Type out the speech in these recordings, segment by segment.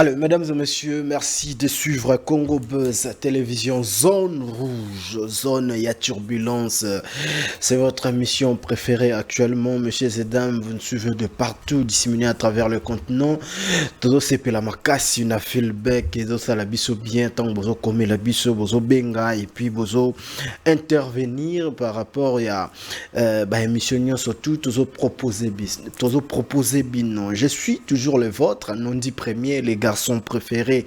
Alors, mesdames et messieurs, merci de suivre Congo Buzz Télévision Zone Rouge, Zone Il y a turbulence. C'est votre émission préférée actuellement, messieurs et dames. Vous nous suivez de partout, disséminés à travers le continent. Todo c'est la makasi na filbec et tout ça la biso bien tant bozo comme la biso bozo benga et puis bozo intervenir par rapport à émission surtout toujours proposer business, toujours proposer binon. Je suis toujours le vôtre, non dit premier, les garçons préférés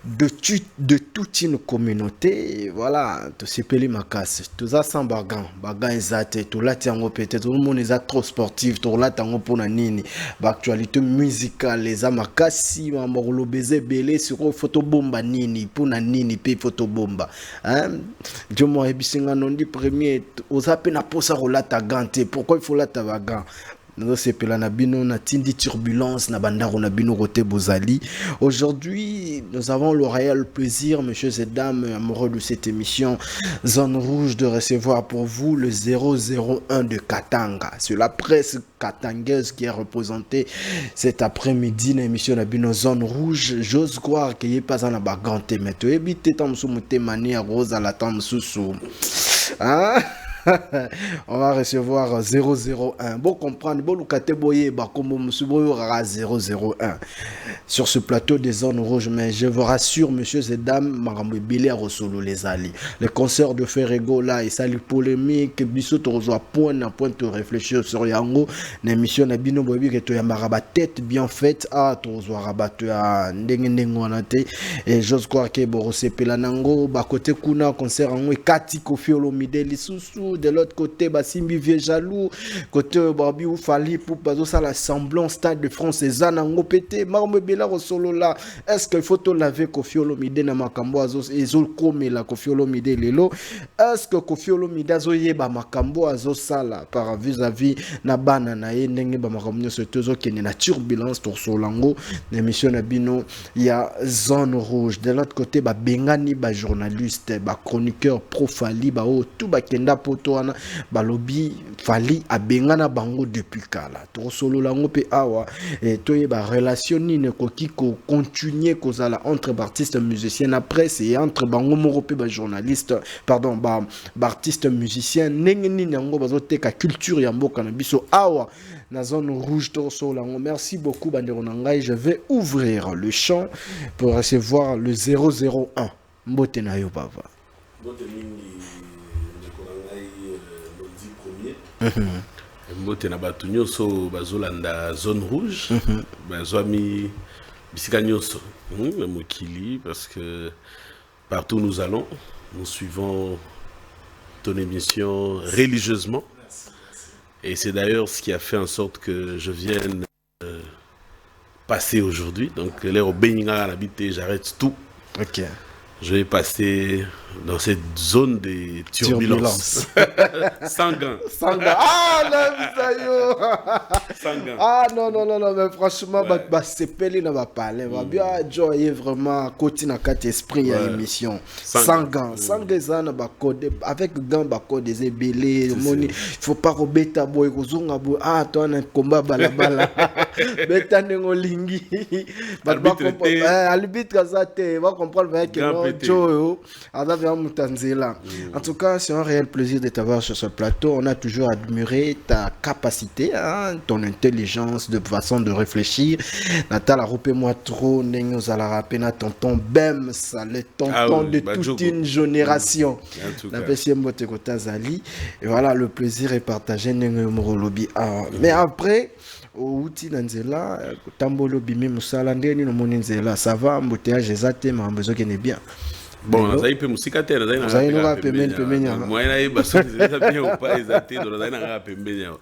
de toute une communauté. Voilà, tout c'est peli makasi. Tout ça sans bagan ezate, tout là tiango peut-être tout le monde est trop sportif, tout là tango pour nini. Actualité musicale les amakasi mamorolo baiser belé sur photo bomba nini pour nini pe photo bomba. Hein? Dieu moi ebisinga non dit premier, aux appels na posa rolata gante. Pourquoi il faut la tavagan? Turbulence Bozali. Aujourd'hui, nous avons le réel plaisir, messieurs et dames amoureux de cette émission Zone Rouge, de recevoir pour vous le 001 de Katanga. C'est la presse katangaise qui est représentée cet après-midi dans l'émission Nabino Zone Rouge. J'ose croire qu'il n'y a pas un bagante, mais tu évites tant mani à rose à la tam sous. Hein? On va recevoir 001. Bon comprendre, bon lukate boye bakombo musubo 001 sur ce plateau des zones rouges. Mais je vous rassure, messieurs et dames, marambo bilé rosolo les ali. Le concert de Ferrego là et sali polémique, biso to rejoa point à point de réfléchir sur yango. L'émission na bino bobi que to ya maraba tête bien faite à to rejoa rabattu à ndengo anate et j'ose croire que borose pelanango ba côté kuna concert en Kati Kofi Olomide lisusu. De l'autre côté, Simbi Vieux Jaloux, côté Barbi ou Fali pour bazo ça la semblance Stade de France et Zanango pété, Marme Bela Rosolo là. Est-ce qu'il faut te laver Kofi Olomide na makambo azo ezol kome la Kofi Olomide lelo? Est-ce que Kofi Olomide azo yeba makambo azo sala par vis-à-vis na bana na ye ndenge ba makambo se tozo kene na turbulence tour solango l'émission na bino il y a Zone Rouge. De l'autre côté ba bengani ba journaliste ba chroniqueur pro Fali ba o tout ba kenda poto balobi Fali abengana bango depuis kala to solo lango pe awa et toye ba relation ni ne koki ko continuer kozala entre artistes musiciens après c'est entre bango moko pe ba journaliste pardon ba artiste musicien ndenge nini yango bazoteka culture ya mboka na biso awa na Zone Rouge to solo lango. Merci beaucoup bandeko na ngai. Je vais ouvrir le champ pour recevoir le 001 mbote na yo papa. Mbote na batu nyonso bazolanda Zone Rouge bazwami bisika nyonso mokili parce que partout où nous allons nous suivons ton émission religieusement et c'est d'ailleurs ce qui a fait en sorte que je vienne passer aujourd'hui. Donc là au Beninga à l'habiter, j'arrête tout. OK. Je vais passer dans cette zone de turbulence. Sans gants. Sans gants. Ah, là, sans gants. Ah, non, mais franchement, c'est pelé, on va parler. On va bien enjoyer vraiment côté dans quatre esprits à l'émission. Sans gants. Sans gants, avec gants, des ébélés. Il faut pas rebeter à boy, ah, toi, on a un combat balabala. Beta n'engolingi. Arbitre, ça, tu vas comprendre que en tout cas, c'est un réel plaisir de t'avoir sur ce plateau. On a toujours admiré ta capacité, ton intelligence, de façon de réfléchir. Natal a repé moi trop, nous allons rappeler tonton Bem, ça le tonton de toute une génération. Et voilà, le plaisir est partagé. Mais après, outi nanzela tambolo bimi musala ndeni no moninzela ça va embouteillage ezate ma besoin que bien bon on a eu peu musika terre on a eu no pembenya moi na yeba so bien ou pas ezate do na na pembenya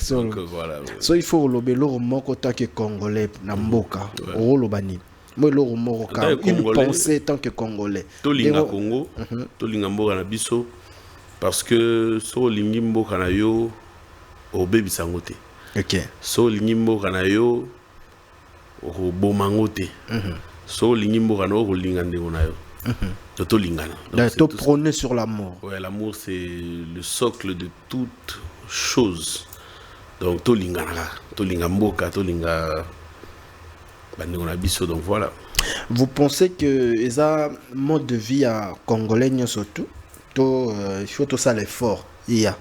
donc voilà so il faut lobelo moko tant que congolais na mboka o lobani moi lo moko ka une pensée tant que congolais tolinga Congo tolinga mboka na biso parce que so lingi mboka na yo o bebi sangote. OK. So lingimbo kana yo o bomangote. So lingimbo kana o linga ndeko na yo. To lingana. Donc prôner sur l'amour. Ouais, l'amour c'est le socle de toute chose. Donc to lingana, to linga mboka, to linga on a biso, donc voilà. Vous pensez que les mode de vie à congolais surtout, il faut tout ça l'effort, il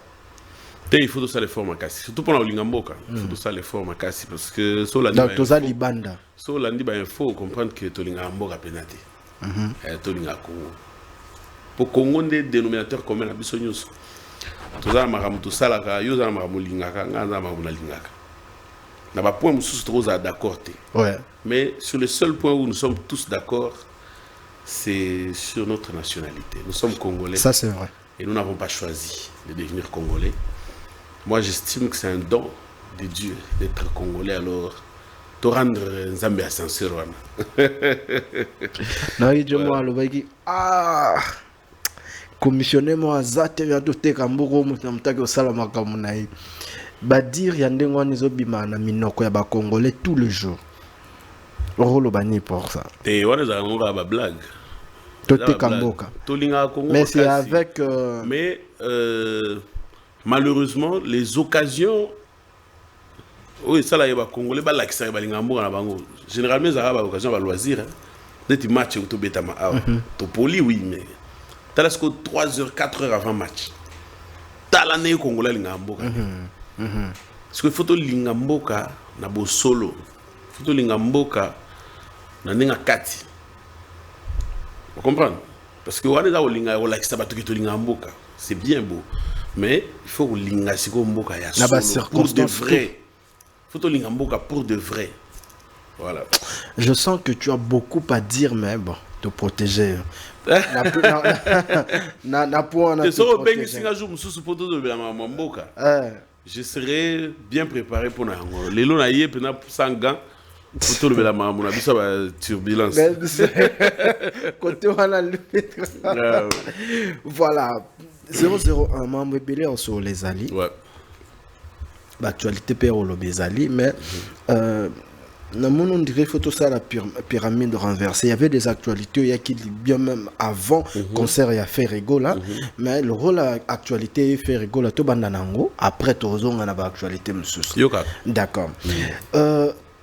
faut tout ça l'effort makasi, surtout pour la Lingamboka, il faut tout ça l'effort makasi parce que donc tout ça libanda. So landi il faut comprendre que to Lingamboka penate. To Lingako. Pour Congo des dénominateurs communs à biso nyos. Tout ça maramu tout ça la yo za maramu lingaka, ngana maramu na lingaka. Na ba point mususu trop d'accord té. Ouais. Mais sur le seul point où nous sommes tous d'accord, c'est sur notre nationalité. Nous sommes Congolais. Ça, c'est vrai. Et nous n'avons pas choisi de devenir Congolais. Moi, j'estime que c'est un don de Dieu d'être Congolais. Alors, te rendre Nzambe ascenseur. Non, il dit moi, le baiki, commissionné moi, zate ya doté kamboko mutamtaki osala makambo na ye. Ba dire yande ngwani zo bima na minoko ya ba Congolais tous les jours. Rolo bani pour ça. Et on a une blague. Toté Kamboka. Mais c'est avec. Mais malheureusement, les occasions. Oui, ça là, il y a des Congolais, généralement, il y a des occasions à loisir. Des matchs où tu es poli, oui, mais. Tu as 3h, 4h avant match. Tu as l'année Congolais, parce que faut que Lingamboka na bo solo. Faut que Lingamboka na ninga kati. Vous comprenez? Parce que on est là au linga au like sabatu ki to Lingamboka. C'est bien beau. Mais il faut que linga siko mboka ya solo pour de vrai. Faut que Lingamboka pour de vrai. Voilà. Je sens que tu as beaucoup à dire, mais bon, te protéger. Je serai bien préparé pour nous. Les lots naïe pena sans gants. Pour tout le monde, mon avis ça va turbulence. Voilà. 001 membre belé sur les alliés. Ouais. L'actualité perd au Lobezali, mais on dirait faut tout ça la pyramide renversée. Il y avait des actualités il y a qui bien même avant concert il y a fait là, mais le rôle actualité fait là tout bandanango après tout on a actualité monsieur. D'accord.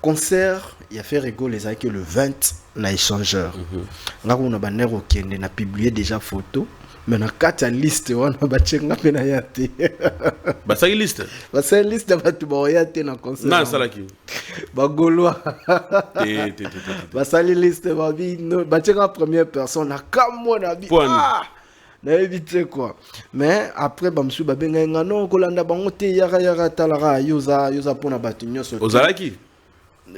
Concert il y a fait les a que le 20 na échangeur. Là on a banner au Kenya na publié déjà photo. Mais na kata liste wana bachenga pena yate. Ba sa liste. Ba sa liste ba tu ba yate na concert. Na sala ki. Ba golwa. Ba sa liste ba bi no bachenga première personne na kamo na bi. Na éviter quoi. Mais après ba msu ba benga ngano kolanda bango te yaka talara yoza pona batunyo so. Ozalaki?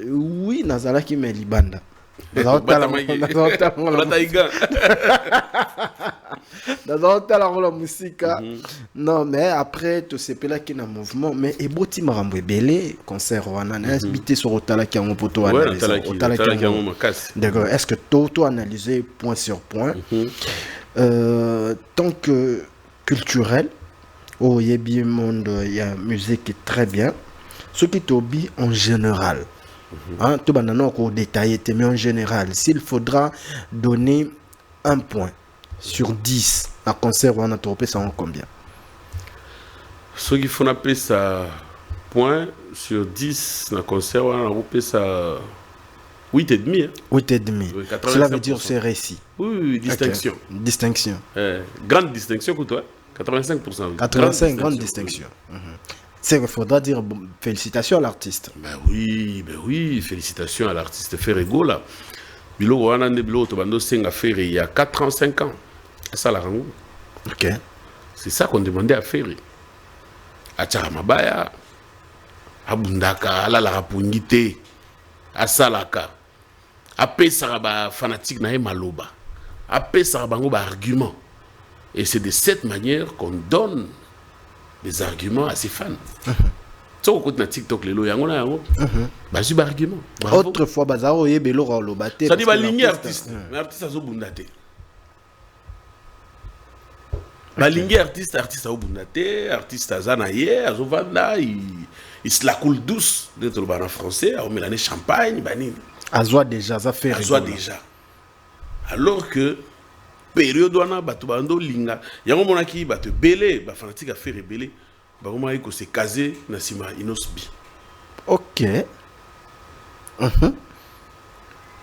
Oui, nazalaki mais libanda. Non, mais après, tu sais pas là qu'il y a un mouvement. Mais et boti marambo belé concert on a habité sur Otala qui a un poteau analysé. D'accord. Est-ce que tout analysé point sur point tant que culturel, oh il y a bien monde, il y a musique qui est très bien. Ce qui t'obéit en général. Tout le monde détaillé, mais en général, s'il faudra donner un point sur 10 à concert, on a trompé ça en combien? Ce qu'il faut appeler ça point sur 10 à concert, on a trompé ça 8,5. 8,5. Cela veut dire c'est récit. Oui, distinction. Okay. Distinction. Grande distinction pour toi. 85%. 85, grande distinction. C'est qu'il faudra dire bon, félicitations à l'artiste. Ben oui, félicitations à l'artiste Ferrego là. Bilo wana ne bilo to bando senga Ferré il y a 4 ans, 5 ans. Ça la rango. OK. C'est ça qu'on demandait à Ferré. A Charamabaya, a Bundaka, ala la rapungité, a Salaka. A pesara ba fanatique na maloba. A pesara bango ba argument. Et c'est de cette manière qu'on donne des arguments à ses fans. Tu sais, na TikTok, les lois, bah, j'ai des arguments. Autrefois, Bazaro et Bello, le batté. Ça dit, bah, ligne artiste. L'artiste a zo bundate. Bah, ligne artiste a bundate, artiste a zanaye, a zo vanda, il se la coule douce d'être le bar en français, a remis l'année champagne, bah, ni. A zo déjà, ça fait. A zo déjà. Alors que, période wana bato bando linga yango monaki bato belé ba fanatique a fait rebelle ba comment il se caser na sima inosbi. OK.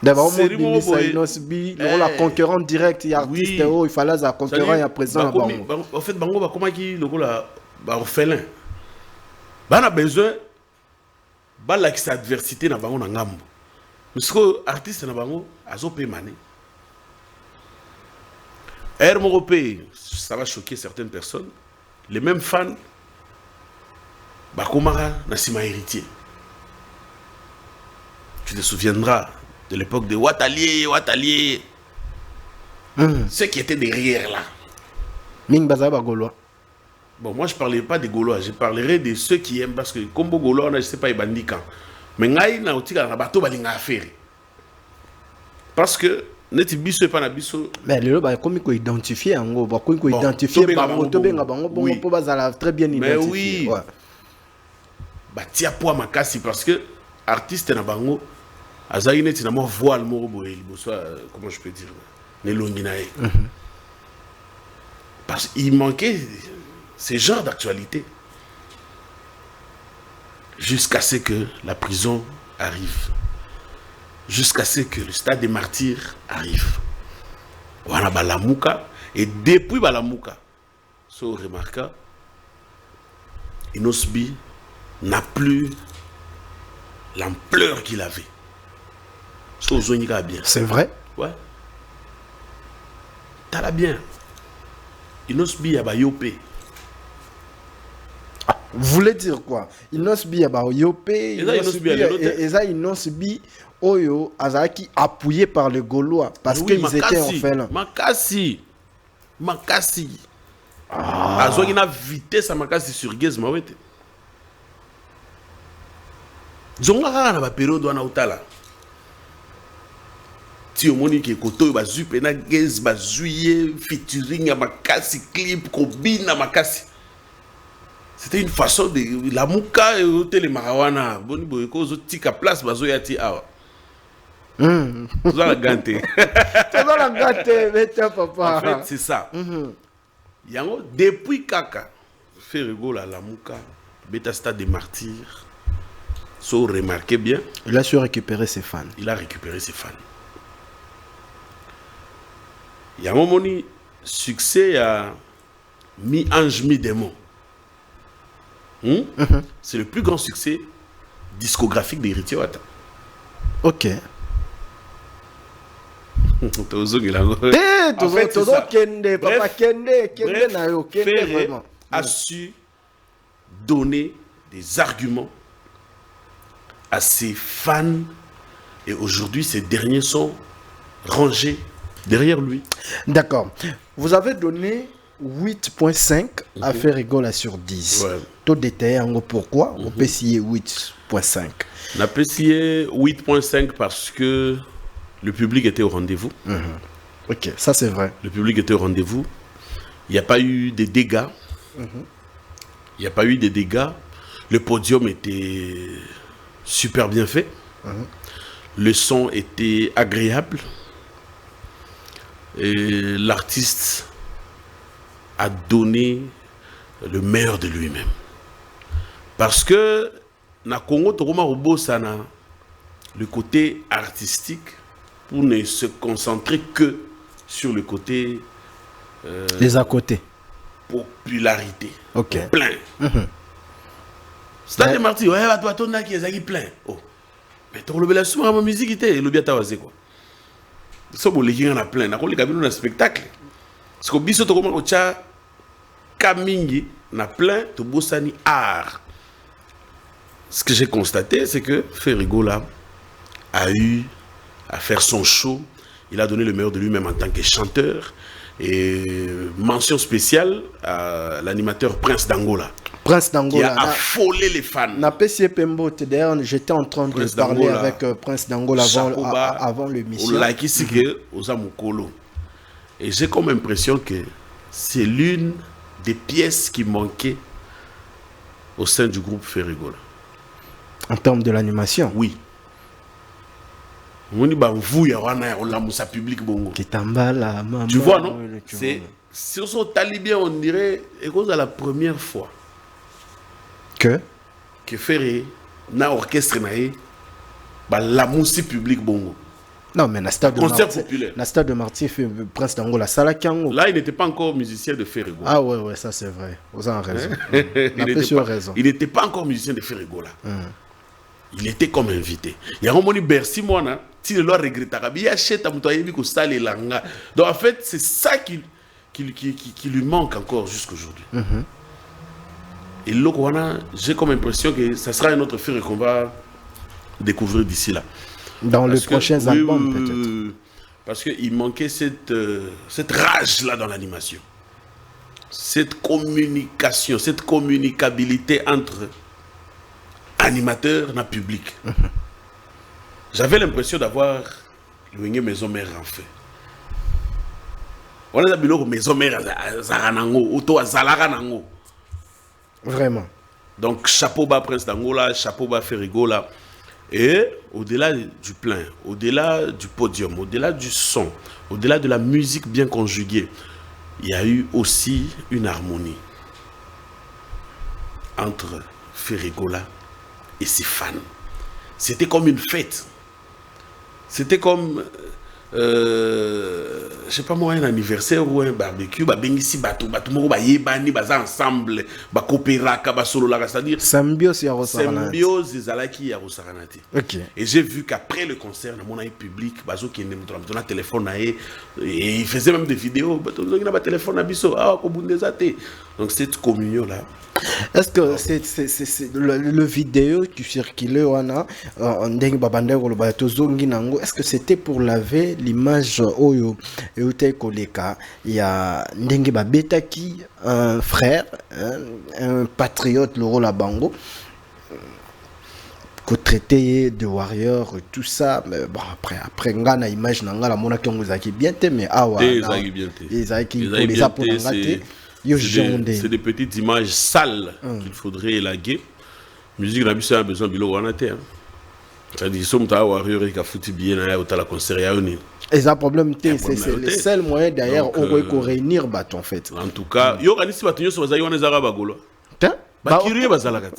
D'abord, Série on moko boye. la concurrent direct, il y a artiste, il fallait un concurrent, il y a présent. En fait, bango ba comment qui le la ba orphelin. Ba na besoin ba la qui adversité na bango na ngambo. Parce que artiste na bango azo pe mané. Air Européen, ça va choquer certaines personnes. Les mêmes fans, Bakomara Nassima héritier. Tu te souviendras de l'époque de Ouattalier. Ceux qui étaient derrière là. Ming Bazaba Gaulois. Bon, moi je ne parlerai pas des Gaulois, je parlerai de ceux qui aiment parce que comme Gaulois, je ne sais pas, ils bandit quand. Mais ngai na otika na bateau balinga affaire. Parce que neti biso pa na biso mais le ba komi ko identifier ngo ba komi ko identifier bango to benga bango bongo po bazala très bien identifié. Mais oui. Ouais. Ba tia poa makasi parce que artiste na bango azali neti na mo voile mo boye liboso comment je peux dire ne longi na ye. Parce qu'il manquait ce genre d'actualité jusqu'à ce que la prison arrive. Jusqu'à ce que le stade des martyrs arrive. Voilà Balamouka. Et depuis Balamouka, ce remarquable, Inosbi n'a plus l'ampleur qu'il avait. C'est vrai? Ouais. T'as bien. Inosbi a bayopé. Vous voulez dire quoi? Inosbi a bayopé. Inosbi Oyo Azaki appuyé par les Gaulois parce qu'ils étaient orphelins. Makasi. Azoi na vitesse à Makasi sur Gez Mawete. Zonga na ba période wana utala. Ti omoni ke koto ba zupe na Gez ba zuye featuring à Makasi clip kobina Makasi. C'était une façon de la muka et tele marawana boni boye ko zo tika place ba zo yati awa. Tout la gante. Papa. En fait, c'est ça. Yango, depuis Kaka, fait rigolo à la Mouka, Beta Stade des Martyrs, so remarquez bien. Il a su récupérer ses fans. Il a récupéré ses fans. Il y a un moment succès à mi-ange, mi-démon. C'est le plus grand succès discographique d'Héritier Wata. Ok. Ferré a su donner des arguments à ses fans et aujourd'hui ces derniers sont rangés derrière lui. D'accord. Vous avez donné 8.5 à faire rigoler sur 10. Ouais. Tout détaillé en pourquoi on peut essayer 8.5. On a essayé 8.5 parce que le public était au rendez-vous. Ok, ça c'est vrai. Le public était au rendez-vous. Il n'y a pas eu de dégâts. Il n'y a pas eu de dégâts. Le podium était super bien fait. Le son était agréable. Et l'artiste a donné le meilleur de lui-même. Parce que na Congo Tokoma Robo Sana, le côté artistique, pour ne se concentrer que sur le côté les à côté popularité. Ok. Plein. C'est des martyrs. Ouais, toi ton qui est plein. Oh. Mais ton le sur ma musique était le bien tawazé quoi. Ça bon les gens en a plein. Na ko les cabines un spectacle. Parce que biso to comme ko cha kamingi na plein to bosani art. Ce que j'ai constaté c'est que Ferrigola a eu à faire son show. Il a donné le meilleur de lui-même en tant que chanteur. Et mention spéciale à l'animateur Prince d'Angola. Prince d'Angola. Qui a affolé les fans. D'ailleurs, j'étais en train de parler avec Prince d'Angola avant l'émission. Et j'ai comme impression que c'est l'une des pièces qui manquait au sein du groupe Ferrigola. En termes de l'animation? Oui. Tu vois, non? C'est sur son talibien, on dirait, et c'est la première fois que Ferré n'a orchestre la musique publique bongo. Non, mais concert populaire. Na stade de Martyr, Prince Dango, la salle Kango. Là, il n'était pas encore musicien de Ferrigo. Ah ouais, ça c'est vrai. Vous avez raison. Raison. Il n'était pas encore musicien de Ferrigo là. Il était comme invité. Il y a un moment Bercy, moi, si le loi regrette, il achète à Moutaïbi qu'au stade et langa. Donc en fait, c'est ça qui lui manque encore jusqu'aujourd'hui. Et là, j'ai comme impression que ça sera un autre Ferrigo qu'on va découvrir d'ici là. Dans les prochains albums, peut-être. Parce qu'il manquait cette rage-là dans l'animation. Cette communication, cette communicabilité entre animateurs et public. J'avais l'impression d'avoir le maison mère en fait. On a dit maison mère Zaranango, Auto Zalaranango. Vraiment. Donc, chapeau bas Prince d'Angola, chapeau bas Ferrigo là. Et au-delà du plein, au-delà du podium, au-delà du son, au-delà de la musique bien conjuguée, il y a eu aussi une harmonie entre Ferrigola et ses fans. C'était comme une fête. C'était comme, je sais pas moi, un anniversaire ou un barbecue, bengisi batou moko ba yebani baza ensemble, ba coopéraka ba solo la, c'est-à-dire symbiose ya Rosaranati. Symbiose ezalaki ya Rosaranati. OK. Et j'ai vu qu'après le concert, na mon public, bazo qui na téléphone na et il faisait même des vidéos, bato na ba téléphone na biso, ah ko bundeza te. Donc cette communion là. Est-ce que c'est le vidéo qui circulait est-ce que c'était pour laver l'image oyo et koleka il y a ndenge babetaki un frère un patriote Laurent Labango que traité de warrior tout ça mais bon après ngana image nanga la mona ki ngozaki bien te mais awa ezaki koleza pour ngate. C'est des petites images sales qu'il faudrait élaguer. Musique n'a a besoin de l'eau. C'est-à-dire que si warrior et foutu bien à la concert. Et ça problème c'est le seul moyen d'ailleurs on réunir en fait. En tout cas, il y aura ici batunyo sur les Arabes bagolo. Bakiriye bazalaka.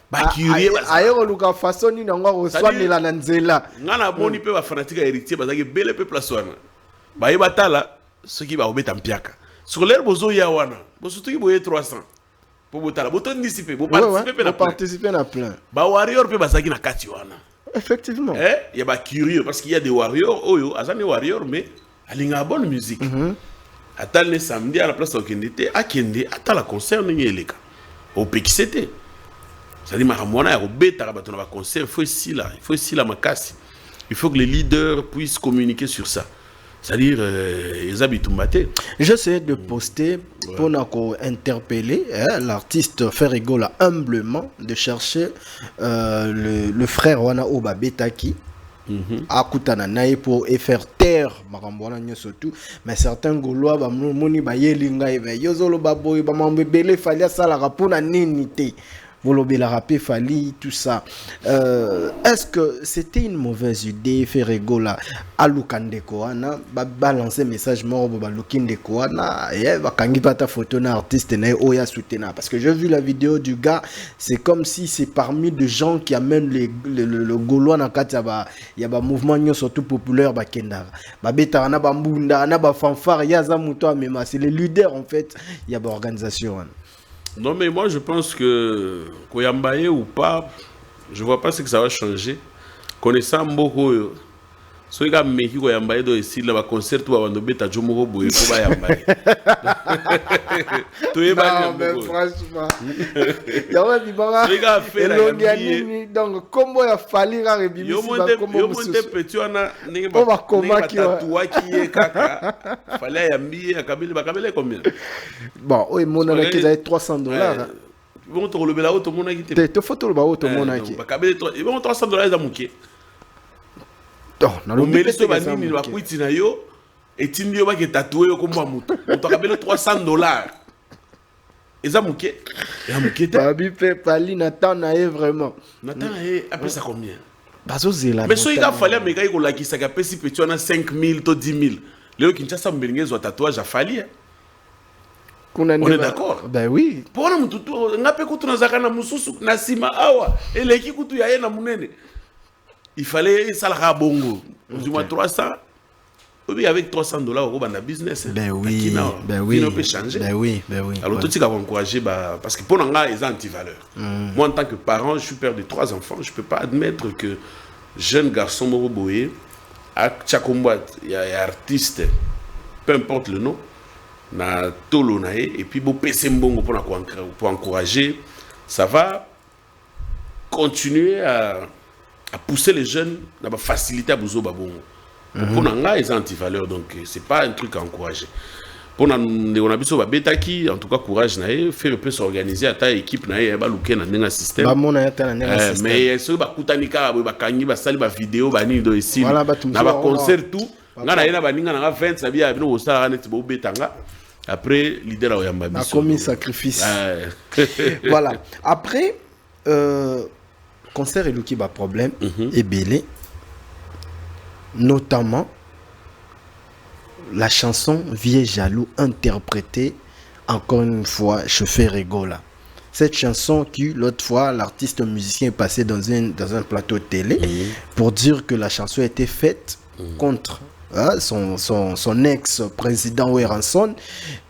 Bakiriye bazalaka. Ayo luka façon ni ngo oswanela na nzela. Ngana boni pe ba fanatique héritier bazaki belle pe place wana. Ba yebatala ceux qui va obeta mpiaka. Sur l'air bozo ya wana. Bozo tuki boye 300. Pour botala boto ndisipe bo participer na plein. Ba warrior pe bazaki na kati wana. Effectivement. Il y a ba curieux parce qu'il y a des warriors oyo azani warrior mais alinga bonne musique. Atal le samedi à la place Okendete akende atala concert ni eleka. Au pekisete. Ça dit maramona ya obeta bato na ba concert il faut ici la makasi. Il faut que les leaders puissent communiquer sur ça. C'est-à-dire, ils habitent Mbaté. J'essaie de poster pour interpeller l'artiste Ferrigo là humblement de chercher le frère Wana Oba Betaki à Koutananaï pour faire taire Marambouana surtout. Mais certains Gaulois, Moni Bayelinga, Yozolo Baboy, Bamambele Falia Salara pour la nénité. Volobela rapé Fali, tout ça. Est-ce que c'était une mauvaise idée, Ferrigo là, à Lukande Koana, balancer message mort pour Lukinde Koana, et bakangi pas ta photo na artiste na oya soutena. Parce que j'ai vu la vidéo du gars, c'est comme si c'est parmi des gens qui amènent le Gaulois na kati il y a un mouvement surtout populaire bakendara. Babeta na bambunda na ba fanfare yaza muto amema, c'est les leaders en fait, il y a une organisation. Non, mais moi, je pense que Koyambaye ou pas, je ne vois pas ce que ça va changer. Connaissant Mboko, si vous avez Koyambaye ici, le concert, tu vas beta Jomoko Boye pour Bayambaye. Non, mais franchement. Il y a des donc, comment il a fallu réviser ça? Comment combien? Bon, oui, mon ami qui a 300 $. Ils vont te relever là-haut, tout le monde a quitté. Tu photo le haut, tout le monde a quitté. Ils vont 300 $, ils ont mouqué. Non, non, mais les sobanini, ils vont quitter na yo. Et tu n'as pas que tatoué comme moi, on t'a rappelé 300 $. Ils ont mouqué. Ils ont mouqué. Babi Pepali, Nathan Naé vraiment. Nathan Naé, après ça combien? Mais si il a fallu que les gens qui s'est capé si petit on a 5 000 to 10 000. Les qui ont ça mbengé un tatouage à fallu. On est d'accord? Ben oui. Pour nous tout, on a pas écouté nos zakana mususu na sima awa. Et les qui écoutent ya na munene. il fallait ça le bongo. Du moins 300. Oui, avec $300, on va dans business. Ben oui, ben oui. On peut changer. Ben oui. Alors, tout ce qui va encourager, parce que pour nous, ils ont anti-valeur. Moi, en tant que parent, je suis père de 3 enfants. Je ne peux pas admettre que jeune garçon Moroboé, à Tchakombouat, il y a artiste, peu importe le nom, na tolo nae, et puis bon PC mbongo pour encourager, ça va continuer à pousser les jeunes, à faciliter à bouzo babongo. Pour nous, ils ont anti-valeur, donc c'est pas un truc à encourager. Pour nous, on a besoin de bêta en tout cas courage nae, faire un peu s'organiser à ta équipe nae, ba luké na nenga système. Mais ceux ba kutanika ba kangi ba sali ba vidéo ba ni do ici. Na ba concert tout. Ngana yena ba ninga na 20 sabia bino ko sala net bo betanga. Après leader a yamba biso. A commis sacrifice. Voilà. Après concert eluki ba problème et belé. Notamment la chanson Vieux Jaloux interprétée encore une fois Chauffeur Rigola. Cette chanson qui l'autre fois l'artiste musicien est passé dans un plateau de télé pour dire que la chanson a été faite contre son ex-président Weranson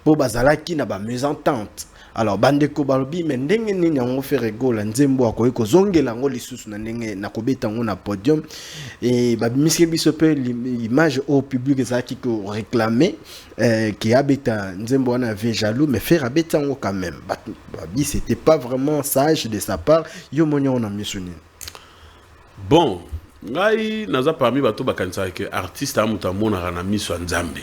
pour Bazalaki na ba mésentente. Alors bandeko balobi mais ndenge nini yango fait rigola nzembo akoyi kozongela ngo lisusu na ndenge na kobeta ngo na podium et ba miski biso pe l'image au public ezaki ko réclamer qui abeta nzembo wana Vieux Jaloux mais faire abeta ngo quand même babi c'était pas vraiment sage de sa part yo monyo on a misuni. Bon ngai naza parmi bato bakanisa que artiste amuta mona na miso nzambe.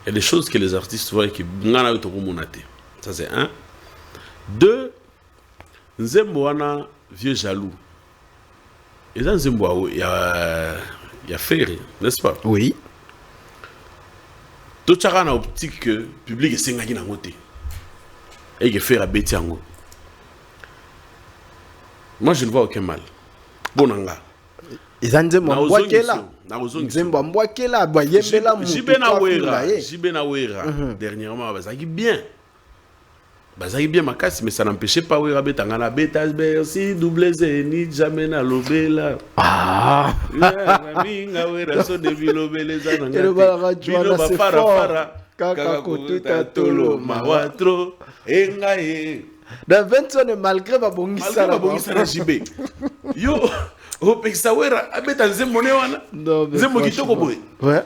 Il y a des choses que les artistes voient qui ngana yo to monate. Ça c'est un. 2. Nzembo wana Vieux Jaloux. Et dans Nzembo il y a Ferry, n'est-ce pas? Oui. Tout ça na optique que public est sengaki na ngote. Et que faire à betiango. Moi je ne vois aucun mal. Bonanga. Nzembo mbwakela. Nzembo mbwakela ba yembela mu. Jibena Wera. Dernièrement bazaki bien. Bazaki bien makasi mais ça n'empêchait pas Wera betanga na betas bersi double zénith jamais na lobela. Ah. Minga Wera so de bilobele za nanga. Bino ba fara kaka kotuta tolo mawatro enga e. Da 20 ans malgré ba bongisa na jibe. Yo o pekisa Wera abeta nzembo ne wana. Nzembo kitoko boy. Ouais.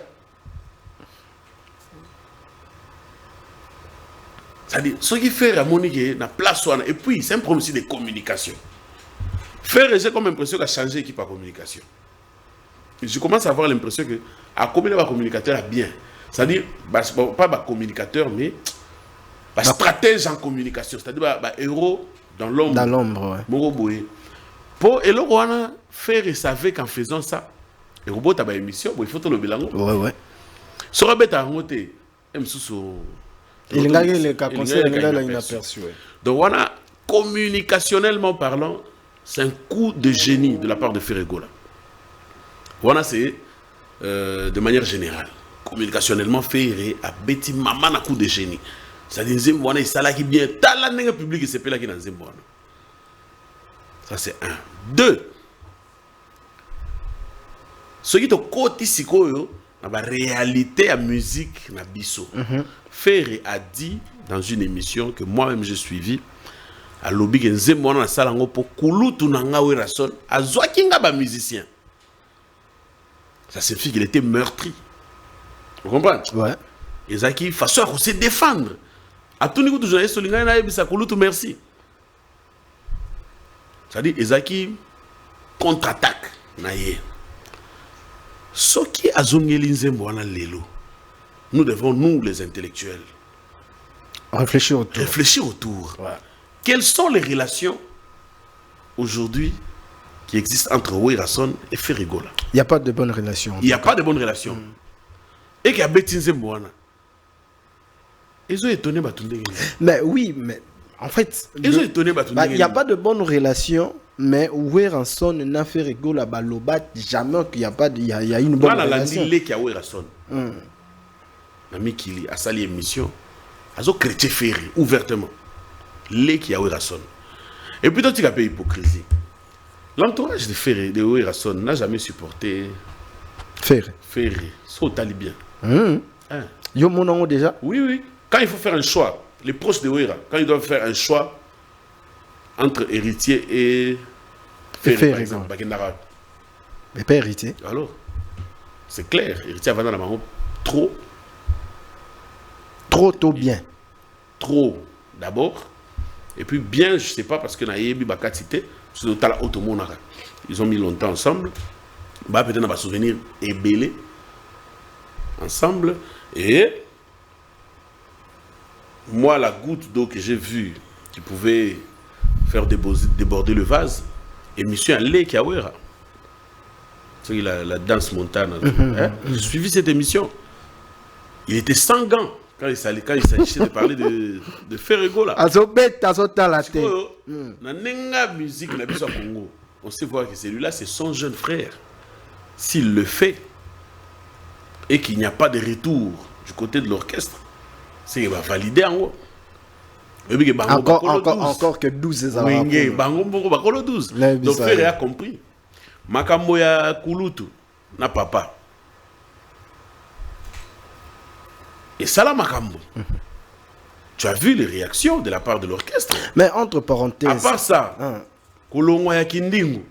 C'est-à-dire, ce qui fait la Monique, la place, et puis c'est un problème aussi de communication. Faire, j'ai comme l'impression qu'il a changé l'équipe à communication. Je commence à avoir l'impression que, à combien de communicateurs a bien. C'est-à-dire, pas un communicateur, mais un stratège en communication. C'est-à-dire, un héros dans l'ombre. Dans l'ombre, ouais. Pour, et là, faire, il savait qu'en faisant ça, le robot a une émission, il faut le bilan. Ouais. Ce robot a remonté, il y a le inaperçu. Donc voilà, communicationnellement parlant, c'est un coup de génie de la part de Ferregola. Voilà, c'est de manière générale. Communicationnellement, Ferre a bêti maman un coup de génie. C'est-à-dire que il s'ala qui bien talent public et c'est pas là qui dans Zembouana. Ça c'est un. 2. Ce qui est au côté sikoyo, la réalité à musique na biso. Ferre a dit dans une émission que moi-même j'ai suivi à lobby que Nzemboana na salango pour kulutu nanga Werason a zoakinga ba musicien. Ça signifie qu'il était meurtri. Vous comprenez? Ouais. Et Zaki façon à se défendre. A tout niveau de journaliste solinga na ebisa kulutu merci. C'est-à-dire Ezaki contre-attaque na ye. Ce qui a zongeli Nzemboana lelo. Nous devons, nous les intellectuels, réfléchir autour. Ouais. Quelles sont les relations aujourd'hui qui existent entre Werason et Ferregola? Il n'y a pas de bonnes relations. Il n'y a pas de bonnes relations. Et qu'il y a Betinze Mbouana. Ils ont étonné Batunde. Mais oui, mais en fait, ils ont étonné Batunde. Il n'y a pas de bonnes relations. Mais Werason n'a fait Rigola Balobat jamais qu'il n'y a pas il y a une bonne relation. Il y a Werason. Nami Kili a sali émission, a zo chrétien Ferry ouvertement. Les qui a Werason. Et puis toi tu as fait hypocrisie. L'entourage de Ferré, de Oerason, n'a jamais supporté Ferré. C'est talibien. Hein? Yo mon nom déjà? Oui, oui. Quand il faut faire un choix, les proches de Ouera, quand ils doivent faire un choix entre héritier et Ferré, par exemple, Bakendara. Mais pas héritier. Alors, c'est clair. Héritier avant dans la maman, trop. Trop tôt bien. Trop, d'abord. Et puis bien, je sais pas, parce que Naïebi Bakatite, c'est total automonara. Ils ont mis longtemps ensemble. Bah, peut-être on va souvenir ébélé ensemble. Et moi, la goutte d'eau que j'ai vue qui pouvait faire déborder le vase, et monsieur Allé Kiawera. C'est la danse montane. J'ai suivi cette émission. Il était sans gants quand il s'agissait de parler de Ferrego là. Musique Congo. On sait voir que celui-là, c'est son jeune frère. S'il le fait et qu'il n'y a pas de retour du côté de l'orchestre, c'est qu'il va valider en haut. Encore que 12 ans. Oui, Bango 12. Donc Ferré a compris. Makambo ya Kulutu na papa. Et ça là, Makambo. Tu as vu les réactions de la part de l'orchestre. Mais entre parenthèses. À part ça, Kolongo ya Kindingu,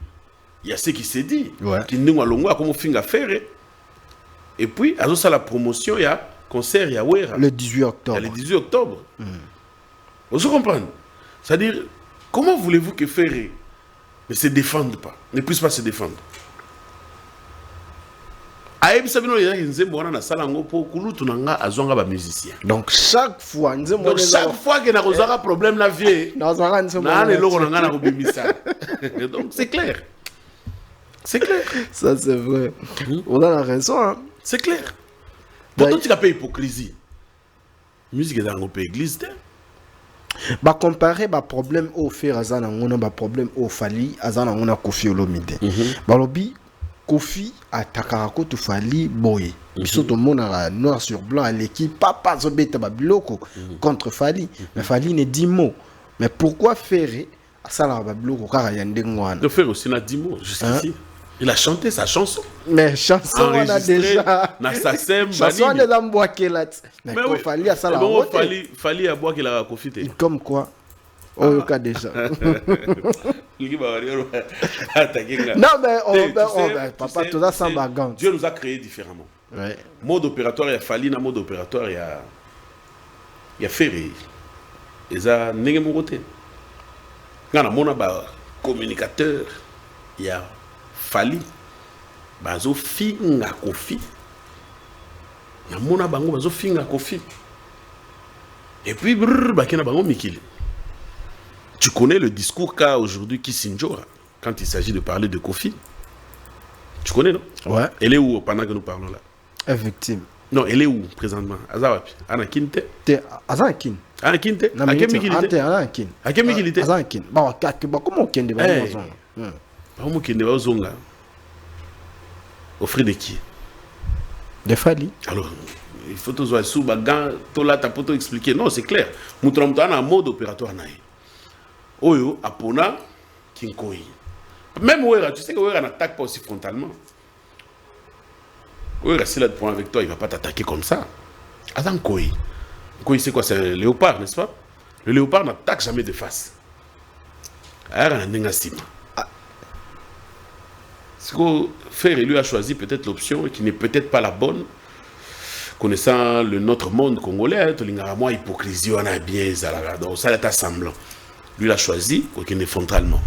il y a ce qui s'est dit. Kindingu alongo a comme finga Ferré. Et puis, à ça la promotion, il y a concert, il y a Ouera. Le 18 octobre. Le 18 octobre. Vous comprenez? C'est-à-dire, comment voulez-vous que Ferré ne se défende pas, ne puisse pas se défendre? Donc chaque fois que nous avons un problème la vie, donc c'est clair. C'est clair. Ça c'est vrai. On a la raison. Hein? C'est clair. Pourtant tu n'as pas hypocrisie. Musique est dans l'église. Bah comparer bah problème au faire azana on a bah problème au fali azana on a Koffi Olomide. Bah lobi Koffi a takarako tu fali boy. Biso to mona noir sur blanc à l'équipe papa zobeta ba biloko contre Fali. Mais Fali ne dit mot. Mais pourquoi Ferré ça la ba biloko kaka yande ngwana. Le Ferré aussi n'a dit mot jusqu'ici. Il a chanté sa chanson. Mais chanson on a déjà. Na sa sem chanson on a mboaké là. Mais Fali à ça la. Bon Fali a boire qu'il a profité. Comme quoi. Oh, cas déjà. Non, mais papa, tout ça sans bagarre. Dieu nous a créés différemment. Ouais. Mode opératoire, il y a Fali, mode opératoire, il y a Ferré. Et ça, n'est pas mon côté. Quand on a un communicateur, il y a Fali. Bazo finga Koffi. On a bazo finga Koffi. Et puis, bakena bango Mikili. Tu connais le discours qu'a aujourd'hui Kissinger quand il s'agit de parler de Koffi? Tu connais, non? Ouais. Elle est où pendant que nous parlons là? Effectivement. Non, elle est où présentement? Azawapi. Anakinte? Azakin. Anakinte? Akemikilite? Anakin. Akemikilite? Azakin. Bon, comment on kende ba maison? Comment kende ba zonga? Offrir de qui? De Fali. Alors, il faut tous voir sous bagan, tout là, t'as pas tout expliquer. Non, c'est clair. Moutramta en mode opératoire naï. Oyo, Apona, Kinkoi. Même Ouera, tu sais que Ouera n'attaque pas aussi frontalement. Ouera, s'il a de point avec toi, il ne va pas t'attaquer comme ça. Attends, Koi. Koi, c'est quoi? C'est un léopard, n'est-ce pas? Le léopard n'attaque jamais de face. Alors, on a ce que Ferré lui a choisi peut-être l'option qui n'est peut-être pas la bonne. Connaissant notre monde congolais, tu as moi hypocrisie, on a bien, donc ça est semblant. Lui l'a choisi pour qu'il ne frontalement.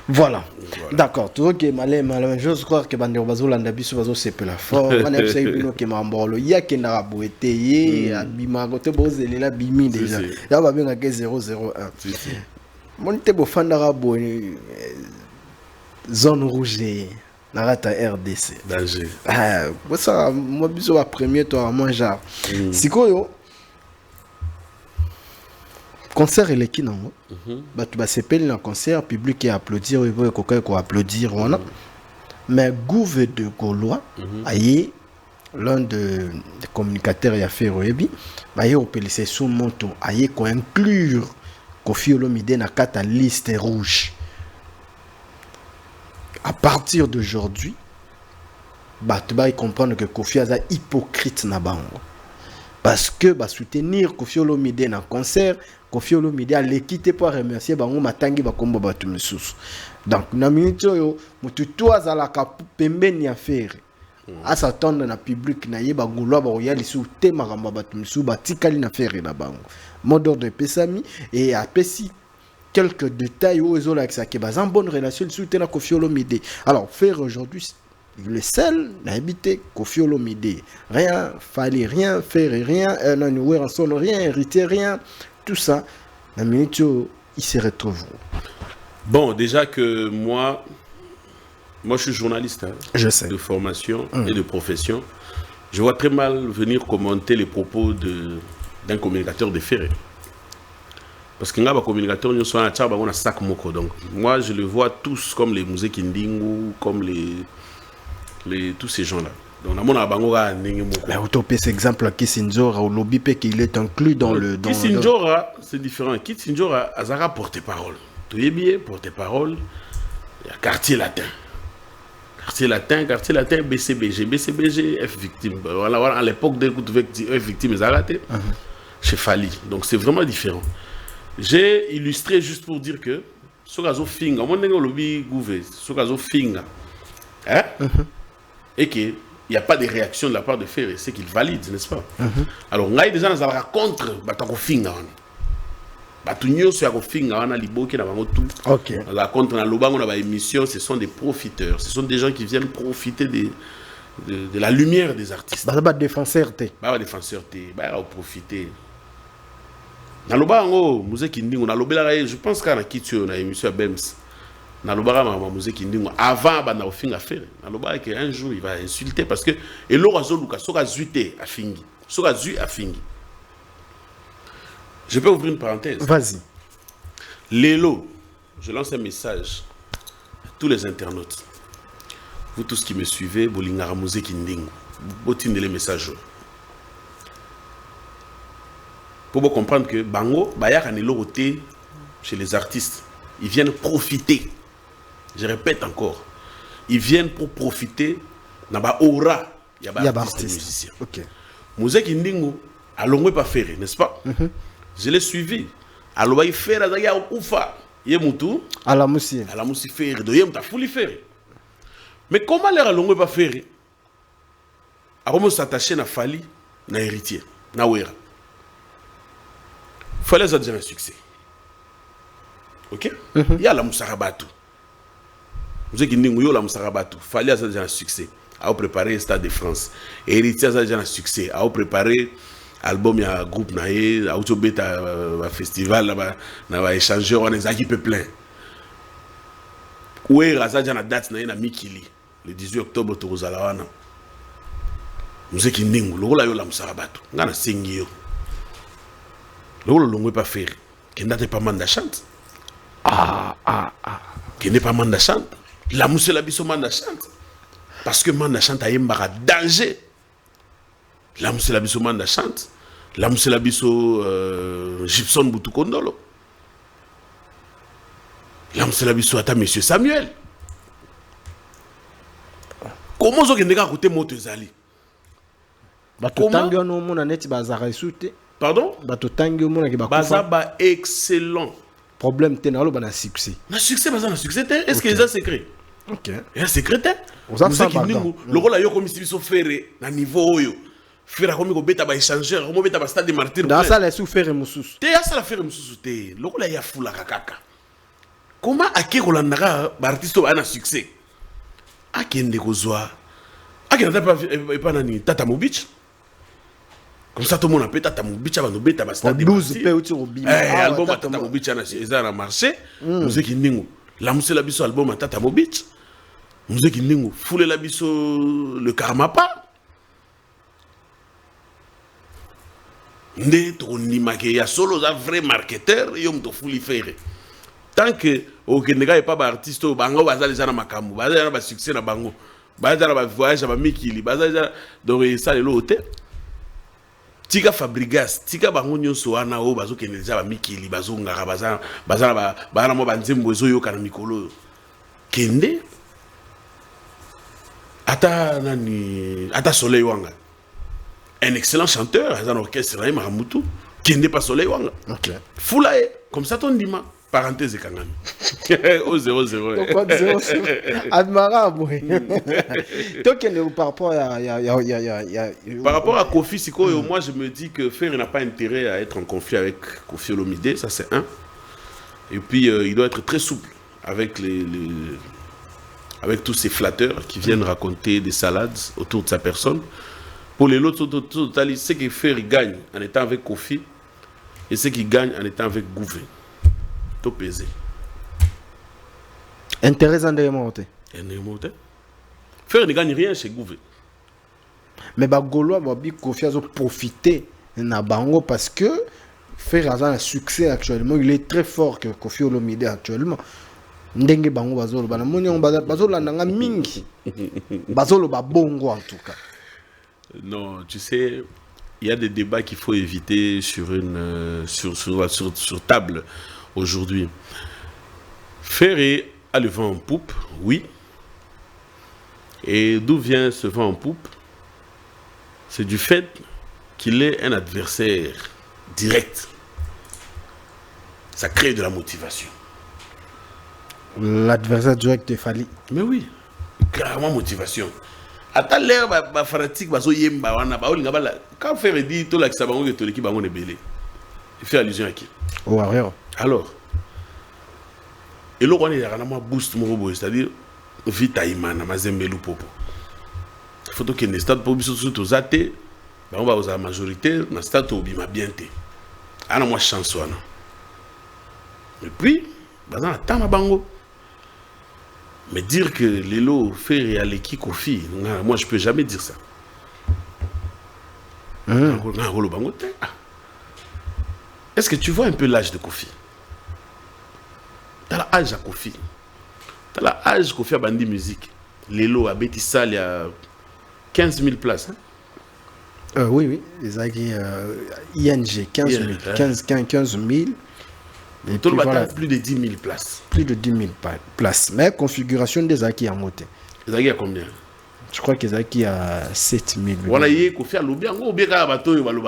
Voilà. D'accord. Tout ce qui est malin, je crois que Bandero Bazo Landabiso Bazo c'est peu la forme. On a essayé de nous qui m'embolo. Il y a qui n'a pas été, Abima, côté Bose, il est là, Bimi déjà. Il y a pas bien à 001. Mon tebo Fandara Boy, zone rouge, Narata RDC. Danger. Ça, moi, bisous à premier, toi, moi, genre. C'est quoi, concert et les qui non bah tu vas s'appeler un concert public et applaudir il veut qu'on applaudir on mais Gouve de Gaulois aïe l'un des communicateurs y a fait Roebi bah il opérer sous monto aïe qu'on inclure Koffi Olomide na kata liste rouge à partir d'aujourd'hui, tu vas comprendre que Kofi est hypocrite na bango. Parce que soutenir Kofi Olomide dans concert, Kofi Olomide a l'équité pour remercier bango matangi bakombo batu misusu. Donc na minute yo mutu to azala ka pembeni affaire. À s'attendre na public na yeba ngulwa ba royal isu te maramba batu misusu batikali na faire na bango. Mode de pesami et apesi quelques détails où ils ont l'accès à en bonne relation soutien à Kofi Olomide. Alors faire aujourd'hui le seul n'a habité Kofi Olomide. Rien, fallait rien, faire rien, non, son rien, hériter rien, tout ça. La minute il se retrouve. Bon, déjà que moi je suis journaliste, hein, je sais, de formation et de profession. Je vois très mal venir commenter les propos d'un communicateur de Ferré. Parce que les communicateurs nous sont un sac moko. Donc moi je le vois tous comme les musées Kindingu, comme tous ces gens-là. Donc on a bangoga moko. Mais utopie cet exemple Kissinjora au lobby qu'il est inclus dans le Kissinjora, c'est différent. Kissinjora azara porte-parole. Tu es bien porte-parole. Il y a quartier latin, BCBG, F victime. Voilà, à l'époque de F victime, ils ont raté. Chez Fali. Donc c'est vraiment différent. J'ai illustré juste pour dire que ce caso finga, on a lobby gouvé, ce caso finga, hein, et qu'il n'y a pas de réaction de la part de Ferré, c'est qu'il valide, n'est-ce pas? Alors on a déjà dans la contre, batako finga, batunyo sur la finga, on a liboki na bango tout. Ok. La contre na loba on a ba émission, ce sont des profiteurs, ce sont des gens qui viennent profiter de la lumière des artistes. Bah défenseur té. Bah défenseur té, bah profiter. Naloba ngo musée Kindingu nalobela je pense kana kitio na émission Bems naloba ma musée Kindingu avant bana ofinga faire naloba que un jour il va insulter parce que eloko azoluka soka zuite afingi soka zu afingi. Je peux ouvrir une parenthèse. Vas-y. Lélo, je lance un message à tous les internautes. Vous tous qui me suivez, bolingara musée Kindingu, botine les messages. Pour comprendre que Bango, Bayaka n'est l'autre chez les artistes. Ils viennent profiter. Je répète encore. Ils viennent pour profiter. Naba aura. Il y a des musiciens. Ok. Musée Kindingu, à l'ongwe pas faire, n'est-ce pas? Je l'ai suivi. À l'ongwe faire, à l'ongwe oufa. Yemutu. À la moussi. À la moussi faire. De yem ta fouli faire. Mais comment l'air à l'ongwe pas faire? À comment s'attacher na Fali, na héritier, na Wera. Fallait ça déjà un succès. Ok? Il y a la Moussarabatu. Vous savez qu'il y a la Moussarabatu. Fallait ça déjà un succès. À préparer le Stade de France. Héritier ça déjà un succès. À préparer album, il y a un groupe, il y a un festival, il y a un échangeur, on a des équipes plein. Où est la date na Mikili, le 18 octobre, au Zalawana. Vous savez qu'il y a la Moussarabatu. Il y a un Sengio. Le ne pas faire. Qui n'a pas manda chante. Qui n'est pas manda chante. La mousse la biso manda chante. Parce que manda chante a yembara danger. La mousse la biso manda chante. La mousse la biso Gibson Boutou Kondolo. La mousse la biso ata monsieur Samuel. Comment vous avez écouté Motezali? Comment on a net bazar souté. Pardon? Bazaba excellent. Problème ténalo bana succès. Na succès bazana succès. Est-ce que les a secret? Ok. Il y a secret. Vous avez ça pardon. Le rôle yo comme si so faire na niveau yo. Faire comme ko beta ba échanger, comme beta ba stade de martyr. Dans ça les souffrir mususu. Te ya ça la faire mususu te. Le rôle ya fula kaka. Comment akekolandaka ba artiste ba na succès? Akende kozwa. Akenda pas nani Tata Mobich. Comme ça, tout le monde a pété à Tamoubicha, va nous bêter à stade. 12 pays au Bima. Album à Tata Mobich, ils ont marché. Musique Ningu. La musique la biso album à Tata Mobich. Musique Ningu. Foule la biso le Karmapa. Né, ton image, il y a solo un vrai marketeur, il y a un fouli faire. Tant que au Kenya n'est pas artiste, Bango va aller à Makambu, va aller à succès à Bango, va aller à voyage à Mikili, va aller à donc ça le hôtel. Tika Fabrigas, tika bango nyonso wana o bazo keneza ba mikili bazo ngara bazana mo banzembo ezo yoka na mikolo kende Ata Soleil Wanga. Un excellent chanteur, un orchestre, Mahamutu, qui n'est pas Soleil Wanga. Ok. Foulae, comme ça ton dima. Parenthèse et Kangami. Au 0-0. Admirable. Donc, par rapport à. Par rapport à Kofi Siko, moi je me dis que Fer n'a pas intérêt à être en conflit avec Kofi Olomide, ça c'est un. Et puis il doit être très souple avec avec tous ces flatteurs qui viennent raconter des salades autour de sa personne. Pour les autres, c'est que Fer gagne en étant avec Kofi et c'est qu'il gagne en étant avec Gouvé. Tout pesé. Intéressant de remonter. Fer ne gagne rien chez Gouvé. Mais Gaulois va profiter na bango parce que Fer a un succès actuellement, il est très fort que Kofi Olomide actuellement. Ndenge bango bazolo bana moni on bazolo nanga mingi. Bazolo ba bongo en tout cas. Non, tu sais, il y a des débats qu'il faut éviter sur table aujourd'hui. Ferré a le vent en poupe, oui. Et d'où vient ce vent en poupe? C'est du fait qu'il est un adversaire direct. Ça crée de la motivation. L'adversaire direct de Fali. Mais oui, clairement motivation. Attends l'air fanatique, quand Ferré dit tout là que ça va on est bango ne belé. Il fait allusion à qui? Oh, alors, et là on est à un boost morobo, c'est-à-dire vite à Imana, Mazembelu Popo. Il faut que les stades pour surtout aux athées, on va aux majorité, dans stade au bima bien té. À moi chance et puis, dans un temps à bango. Mais dire que Lelo fait Aleki Kofi, moi je peux jamais dire ça. Est-ce que tu vois un peu l'âge de Kofi? T'as l'âge à Kofi. T'as l'âge Kofi a bandi musique. Lelo a bêti ça il y a 15 000 places. Hein? Oui. Les ING, 15 000. 15 000. Et tout le bataille, plus de 10 000 places. Plus de 10 000 places. Mais configuration des Zaki a monté. Les Zaki a combien? Je crois que Zaki a 7 000. Voilà, il y a Kofi à l'Oubia. On bien qu'à bateau, il va le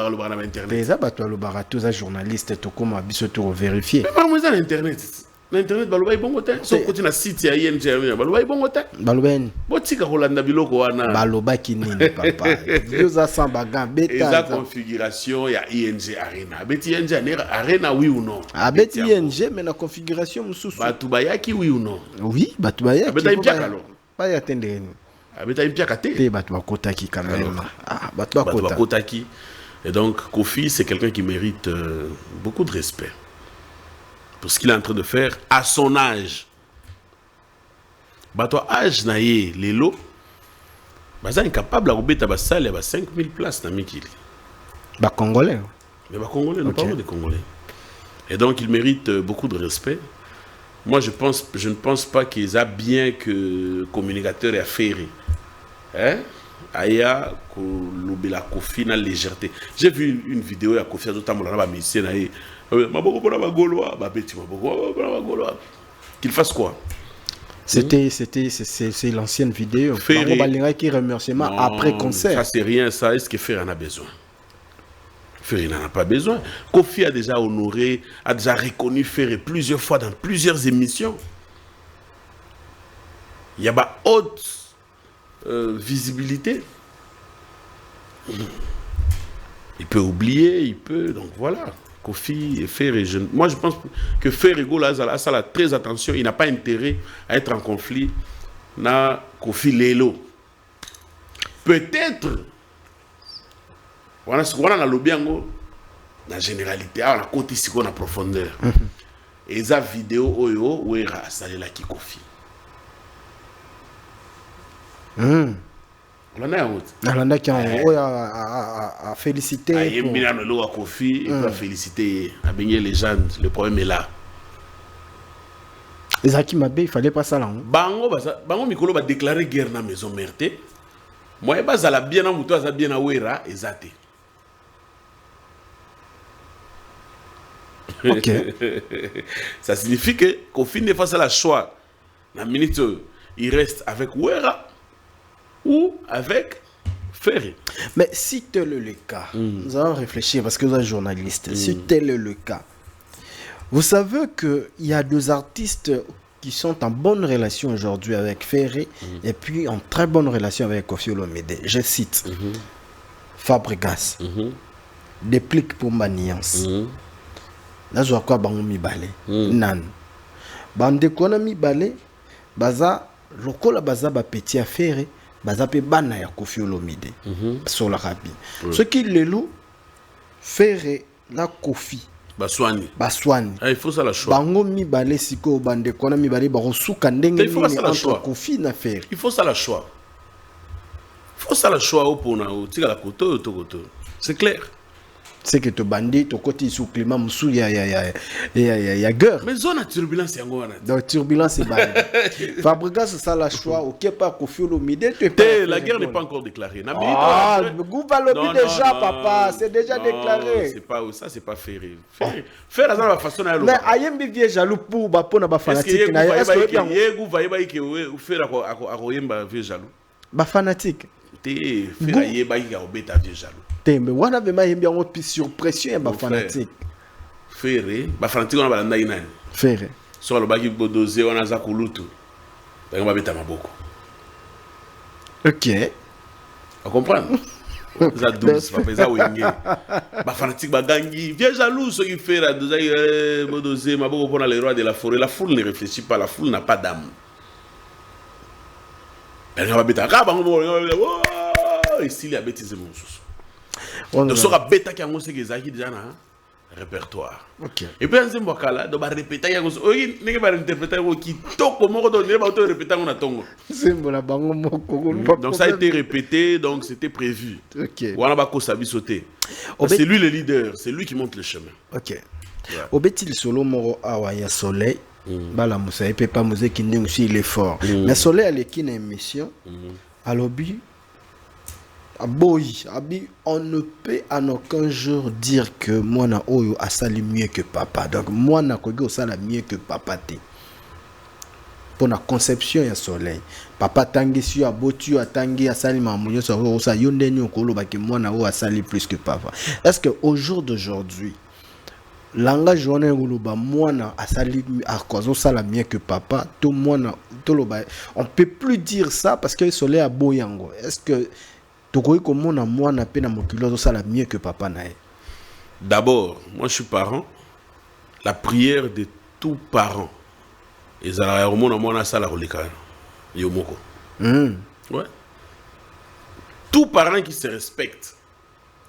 internet. Les bateaux à l'Obarato, les journalistes, tout comme à tout vérifier. Mais pas moi, ça l'internet. L'internet, il y a bon côté. Sauf que tu as un site, il y a ING, il y a bon côté. Baloben. Botika Rolanda Biloko, Baloba qui n'est papa. Deux à 100 bagarres. Et la configuration, il y a ING Arena. Beti ING Arena, oui ou non? Ah, Beti ING, mais la configuration, moussou. Batubayaki, oui ou non? Oui, Batubayaki. Beta Impiaka, alors. Pas y attendre. Beta Impiaka, t'es Batuakotaki quand même. Ah, Batuakotaki. Et donc, Kofi, c'est quelqu'un qui mérite beaucoup de respect. Pour ce qu'il est en train de faire à son âge. Bato âge naïe, Lelo, baza incapable à rebêter à salle, il y a 5000 places dans Mikili. Bah Congolais. Mais bah Congolais, nous parlons des Congolais. Et donc il mérite beaucoup de respect. Moi je ne pense pas qu'ils a bien que communicateur et affaire. Hein? Aya la Kofi na légèreté. J'ai vu une vidéo à Kofi qu'il fasse quoi? C'est l'ancienne vidéo. Qui remerciement après concert. Ça c'est rien, ça. Est-ce que Ferry en a besoin? Ferry n'en a pas besoin. Kofi a déjà honoré, a déjà reconnu Ferry plusieurs fois dans plusieurs émissions. Il y a pas haute visibilité. Il peut oublier, il peut. Donc voilà. Kofi et Ferry. Moi je pense que Ferry a ça très attention. Il n'a pas intérêt à être en conflit. Na Kofi Lelo. Peut-être. On a le bien la généralité. On a côté ici qu'on a profondeur. Et ça vidéo oyo où il a salé la Kofi. On a qui a félicité. Il y a un Kofi, il doit féliciter. Il légende. Le problème est là. Zaki Mabé, il fallait pas ça là. Bango Mikolo va déclarer guerre dans la maison merte. Moi, je vais à bien à Moutou, à bien à Ouera, et Zate. Ok. Ça signifie que Kofi ne fasse la choix. La minute, il reste avec Ouera ou avec Ferré. Mais si tel est le cas, nous allons réfléchir parce que vous êtes journaliste. Si tel est le cas, vous savez qu'il y a deux artistes qui sont en bonne relation aujourd'hui avec Ferré et puis en très bonne relation avec Koffi Olomide. Je cite Fabregas, Déplique pour ma nuance. Nazwa kwa bango mibale. Nan. Bande kona mibale, baza, lokola baza ba petit affaire, baza pe bana ya Koffi Olomide. Sur la rabi. Ce qui le loup, Ferré, la Koffi. Baswani. Ah, il faut ça la choix. Bango mibale siko bande kona mibale ba suka ndenge nini entre Koffi na Ferré. Il faut ça la choix. Il faut ça la choix au pona au tika la koto to koto. C'est clair. C'est que tu bandit to côté sous climat msou ya guerre. Mais zone turbulence yango wana. Donc turbulence est Fabregas ça la choix OK pas Koffi Olomide la guerre n'est pas encore déclarée. Ah, Gouvalobi déjà papa, c'est déjà déclaré. C'est pas ça, c'est pas Ferré. Faire la façon à mais ayembi vie jaloux pour ba pona ba fanatique na est-ce que yego va yeba ke faire a royemba vie jaloux. Ba fanatique. Té faire yeba ki a obeta vie jaloux. Mais on avait même bien sur pression ba fanatique. Ferré, ba fanatique on a balanda inani. Ferré. Sur le baki bodoze on a za kulutu. Ba ngaba beta maboko. OK. On comprend. Ça douce, papa ça wenge. Ba fanatique ba gangi, viens jaloux ce qui fait la bodoze maboko pour les rois de la forêt. La foule ne réfléchit pas, la foule n'a pas d'âme. Ba ngaba beta ka bango ici il y a bêtise mon sous. Donc, ce sera bêta qui a montré que Zaki déjà un répertoire. OK. Et puis, on va répéter. On va interpréter qui toque comment on va répéter on a tongo. Donc, ça a été répété, donc c'était prévu. OK. On va pas sabi sauter. C'est lui le leader, c'est lui qui monte le chemin. OK. Obetil solo moro awa ya soleil. Bala musa et pas musée qui n'est aussi il est fort. Mais soleil à l'équipe émission. À lobby. On ne peut en aucun jour dire que moi na oyo a sali mieux que papa. Donc moi na kogi sala mieux que papa te. Pour la conception ya soleil. Papa tangi si a botu a tangi a sali mamunyo so sa yonde ni okolo ba ke moi na o a sali plus que papa. Est-ce que au jour d'aujourd'hui langage journée uluba moi na a sali a kozo sala mieux que papa, tout moi na to loba on peut plus dire ça parce que soleil a boyango. Est-ce que mieux que papa nae. D'abord, moi je suis parent. La prière de tout parent. Et ça a moi ça la relika. Yomoko. Ouais. Tout parent qui se respecte.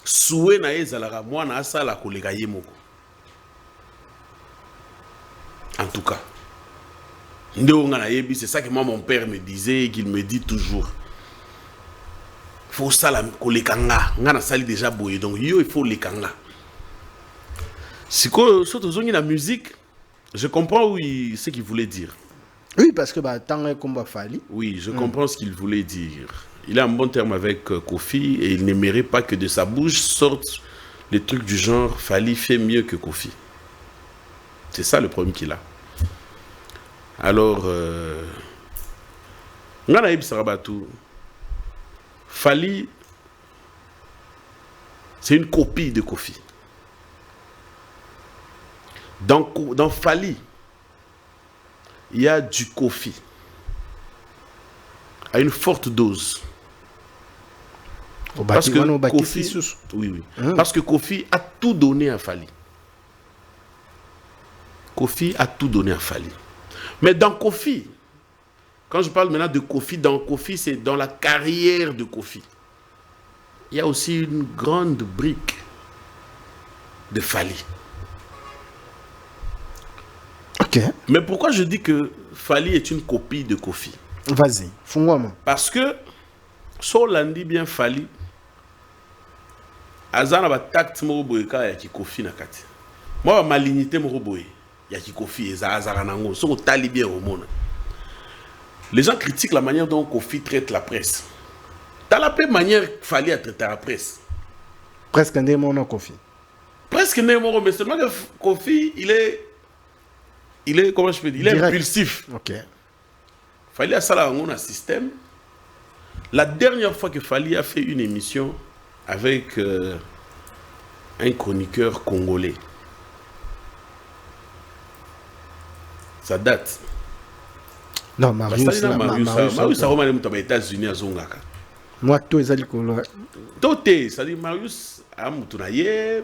Souhait na ezala moi na ça la koleka yemoko. En tout cas. C'est ça que moi mon père me disait et qu'il me dit toujours. Il faut ça la kolekanga ngana sali déjà boye donc yo il faut les kanga si quoi surtout zone la musique je comprends oui ce qu'il voulait dire oui parce que bah tant combat Fali oui je comprends ce qu'il voulait dire il a un bon terme avec Koffi et il n'aimerait pas que de sa bouche sortent les trucs du genre Fali fait mieux que Koffi c'est ça le problème qu'il a alors ngana yeb sarabatu Fali, c'est une copie de Koffi. Dans Fali, il y a du Koffi à une forte dose. Parce que Koffi, oui. Parce que Koffi a tout donné à Fali. Koffi a tout donné à Fali. Mais dans Koffi, quand je parle maintenant de Koffi, dans Koffi, c'est dans la carrière de Koffi. Il y a aussi une grande brique de Fali. Ok. Mais pourquoi je dis que Fali est une copie de Koffi? Vas-y, fous-moi. Parce que, si on dit bien Fali, Azana va tact moroboeka ya ki Koffi na kati. Moi, ma lignité moroboe ya ki Koffi eza azara nango. So tali bien au monde. Les gens critiquent la manière dont Koffi traite la presse. Dans la même manière qu'il fallait traiter la presse. Presque un démon Koffi. Presque un démon, mais seulement que Koffi, il est, comment je peux dire, il est impulsif. Ok. Fallait à ça là, on a un système. La dernière fois que Fally a fait une émission avec un chroniqueur congolais, ça date. Non, Marius, Marius a remarqué aux États-Unis à Zongaka. Moi, tout est allé colo. Tout est, ça dit Marius a moutonaye,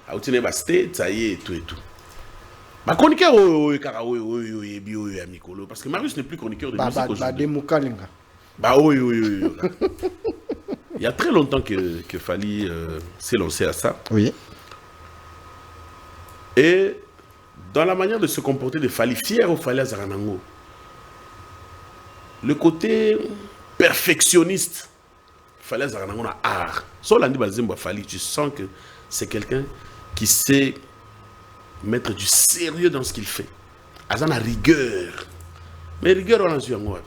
a obtenu ba state, ça y est, tout et tout. Ma chroniqueur, parce que Marius n'est plus chroniqueur de musique aujourd'hui. Bah oui. Il y a très longtemps que Fally s'est lancé à ça. Oui. Et dans la manière de se comporter de Fally, fier au Fally Azaranango, le côté perfectionniste, Fally Azaranango a art. Sur l'andi bazemba Fally, tu sens que c'est quelqu'un qui sait mettre du sérieux dans ce qu'il fait. Azan a rigueur. Mais rigueur, on a vu en moi.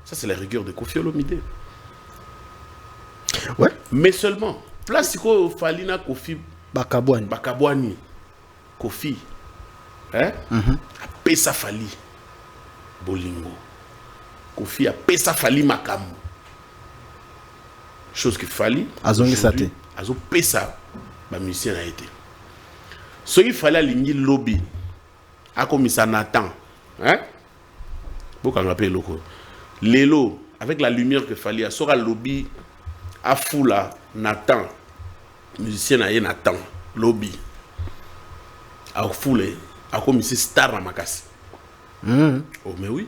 Ça, c'est la rigueur de Kofi Olomide. Ouais. Mais seulement, place qu'il Fally na Kofi Bakabouani. Kofi. Hein? A pesa Fally. Bolingo. Kofi a pesa Fally Makambo. Chose que Fally. Azongi Sate. Azo pesa. Ba musicien a été. Ce qu'il fallait aligner lobby. A comme ça Nathan. Hein? Beaucoup on appelle loco. Lélo, avec la lumière que Fally a, sera lobby à Foula, Nathan, musicien a Nathan, lobby. À Foula, à comme ici star à Makassi. Oh, mais oui.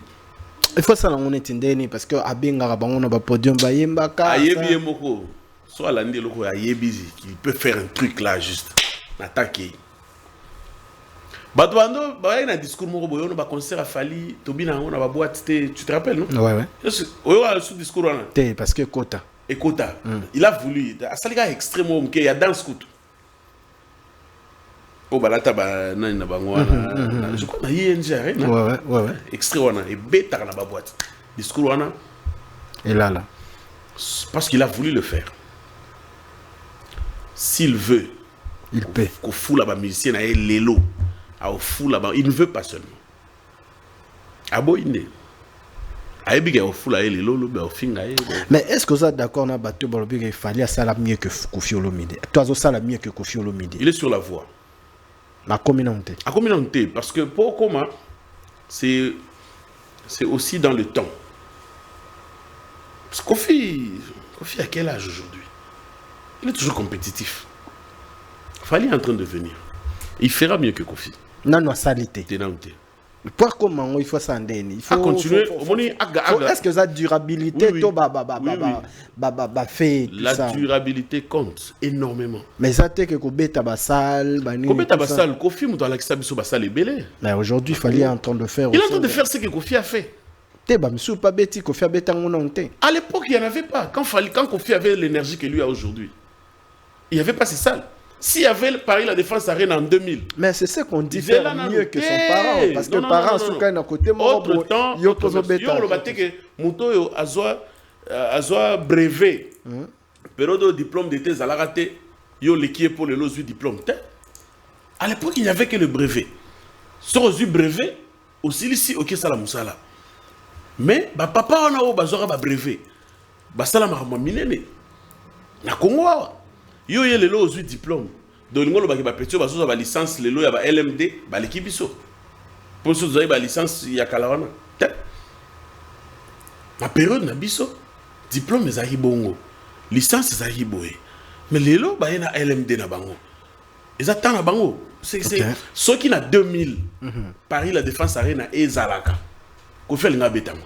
Il faut ça, on est indéni parce que à Benga, on a un podium, Bayemba, Ayebi Moko, soit l'année loco, Ayebi, qui peut faire un truc là juste. Nathan qui. Badouando, il y a un discours, il y a un concert à Fally, Tobina, on a une boîte, tu te rappelles, non? Ouais. Il y a un discours. Parce que Kota. Et Kota, il a voulu, ça c'est extrêmement, il y a dans ce coup. Oh, bah là, je crois qu'il y a ING, ouais. Extrait, et bêta dans la boîte. Discours, et là. Parce qu'il a voulu le faire. S'il veut, il paie. Qu'on fout là-bas, musicien, il l'élo. Il ne veut pas seulement. Mais est-ce que vous êtes d'accord qu'il fallait ça mieux que Kofi Olomide? Toi, ça mieux que Kofi Olomide. Il est sur la voie. La communauté. La communauté, parce que pour comment, c'est aussi dans le temps. Parce que Kofi a quel âge aujourd'hui? Il est toujours compétitif. Fally est en train de venir. Il fera mieux que Kofi. Non, salité. Pour comment il faut s'en donner? Il faut continuer. Est-ce que ça durabilité, oui. Fait la durabilité compte énormément. Mais ça t'es que Kobeta Basal, Kofi mouton la kisabiso Basal est belé. Mais aujourd'hui, il fallait en train de faire. Il est en train de faire ce que Kofi a fait. Pas bêti Kofi a bêta monté. À l'époque, il n'y en avait pas. Quand Kofi avait l'énergie que lui a aujourd'hui, il n'y avait pas ces salles. S'il y avait Paris La Défense Arena en 2000. Mais c'est ce qu'on dit faire mieux que son parent. Parce que le parent, sont quand même à côté, autre temps, il y a que Mouto a brevet. Période de diplôme d'été, il a raté. Il y a l'équipe pour le lot du diplôme. À l'époque, il n'y avait que le brevet. Sur le brevet, aussi ici, ok, ça la moussala. Mais, papa, on a un brevet. Ça la m'a miné. Na Congo. Yo yé lelo aux diplôme. Donc ngolo ba petit ba so ba licence lelo ya ba LMD ba l'équipe biso. Pour so ba licence ya kalawana. Ma période na biso diplôme ezali bongo. Licence ezali boye. Mais lelo ba na LMD na bango. Ezata na bango. C'est ceux qui na 2000 Paris La Défense Arena ezalaka. Ko fait nga betama.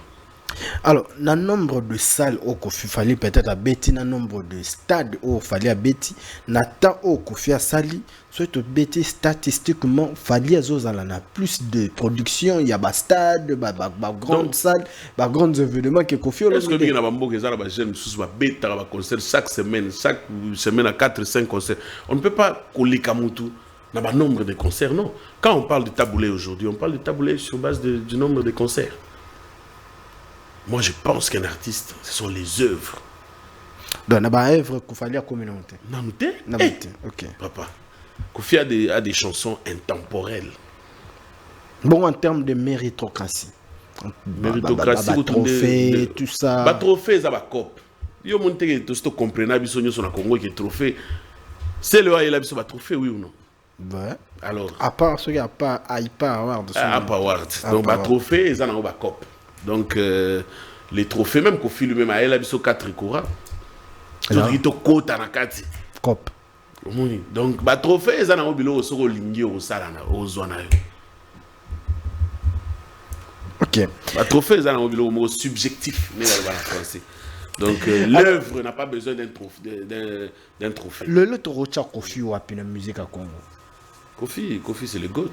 Alors, dans le nombre de salles où Kofi fallait peut-être à Betty, dans le nombre de stades où il fallait à Betty, dans le temps où Kofi a sali, soit Betty statistiquement, fallait à plus de production, il y a des stades, des grandes salles, des grands événements que Kofi a. Est-ce que nous avons des concerts chaque semaine à 4-5 concerts? On ne peut pas coller Kamutu dans le nombre de concerts, non. Quand on parle de taboulé aujourd'hui, on parle de taboulé sur base du nombre de concerts. Moi, je pense qu'un artiste, ce sont les œuvres. Donc, il y a des œuvres qu'il fallait à la communauté. Non, ok. Papa, Kofi a des chansons intemporelles. Bon, en termes de méritocratie. Méritocratie, trophée, tout ça. Trophée, ça va cop. Yo monte que tout comprenable biso nyo son Congo qui trophée. C'est le il a biso ba trophée oui ou non? Ouais. Alors à part ce qu'il y a pas award award. Donc ba trophée ils en ont ba cop. Donc les trophées même Kofi lui-même a il a biso 4 Ikora. Tout to kota na kati. Cop. Donc ba trophée ils en ont bilo soko lingi au sala na ozwana yo. OK. Ba trophée ils en ont bilo mot subjectif mais dans le français. Donc l'œuvre n'a pas besoin d'un trophée. Le torocha Kofi ou apina musique à Congo. Kofi c'est le GOAT.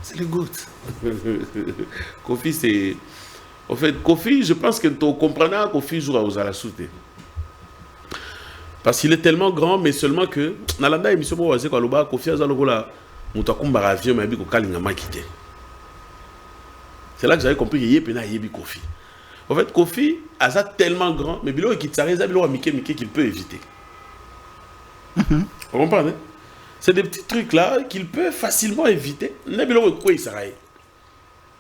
C'est le GOAT. Kofi c'est en fait Kofi, je pense que tu comprends Kofi joue aux Alassoute. Parce qu'il est tellement grand mais seulement que nalanda émission mo waze ko loba Kofi azalokola mutakumba avion mais bi ko kalinga makite. C'est là que j'avais compris que yepena yebi Kofi. En fait, Kofi a ça tellement grand, mais Bilo et Kitsareza, Bilo a Mickey qu'il peut éviter. Vous comprenez? C'est des petits trucs là qu'il peut facilement éviter.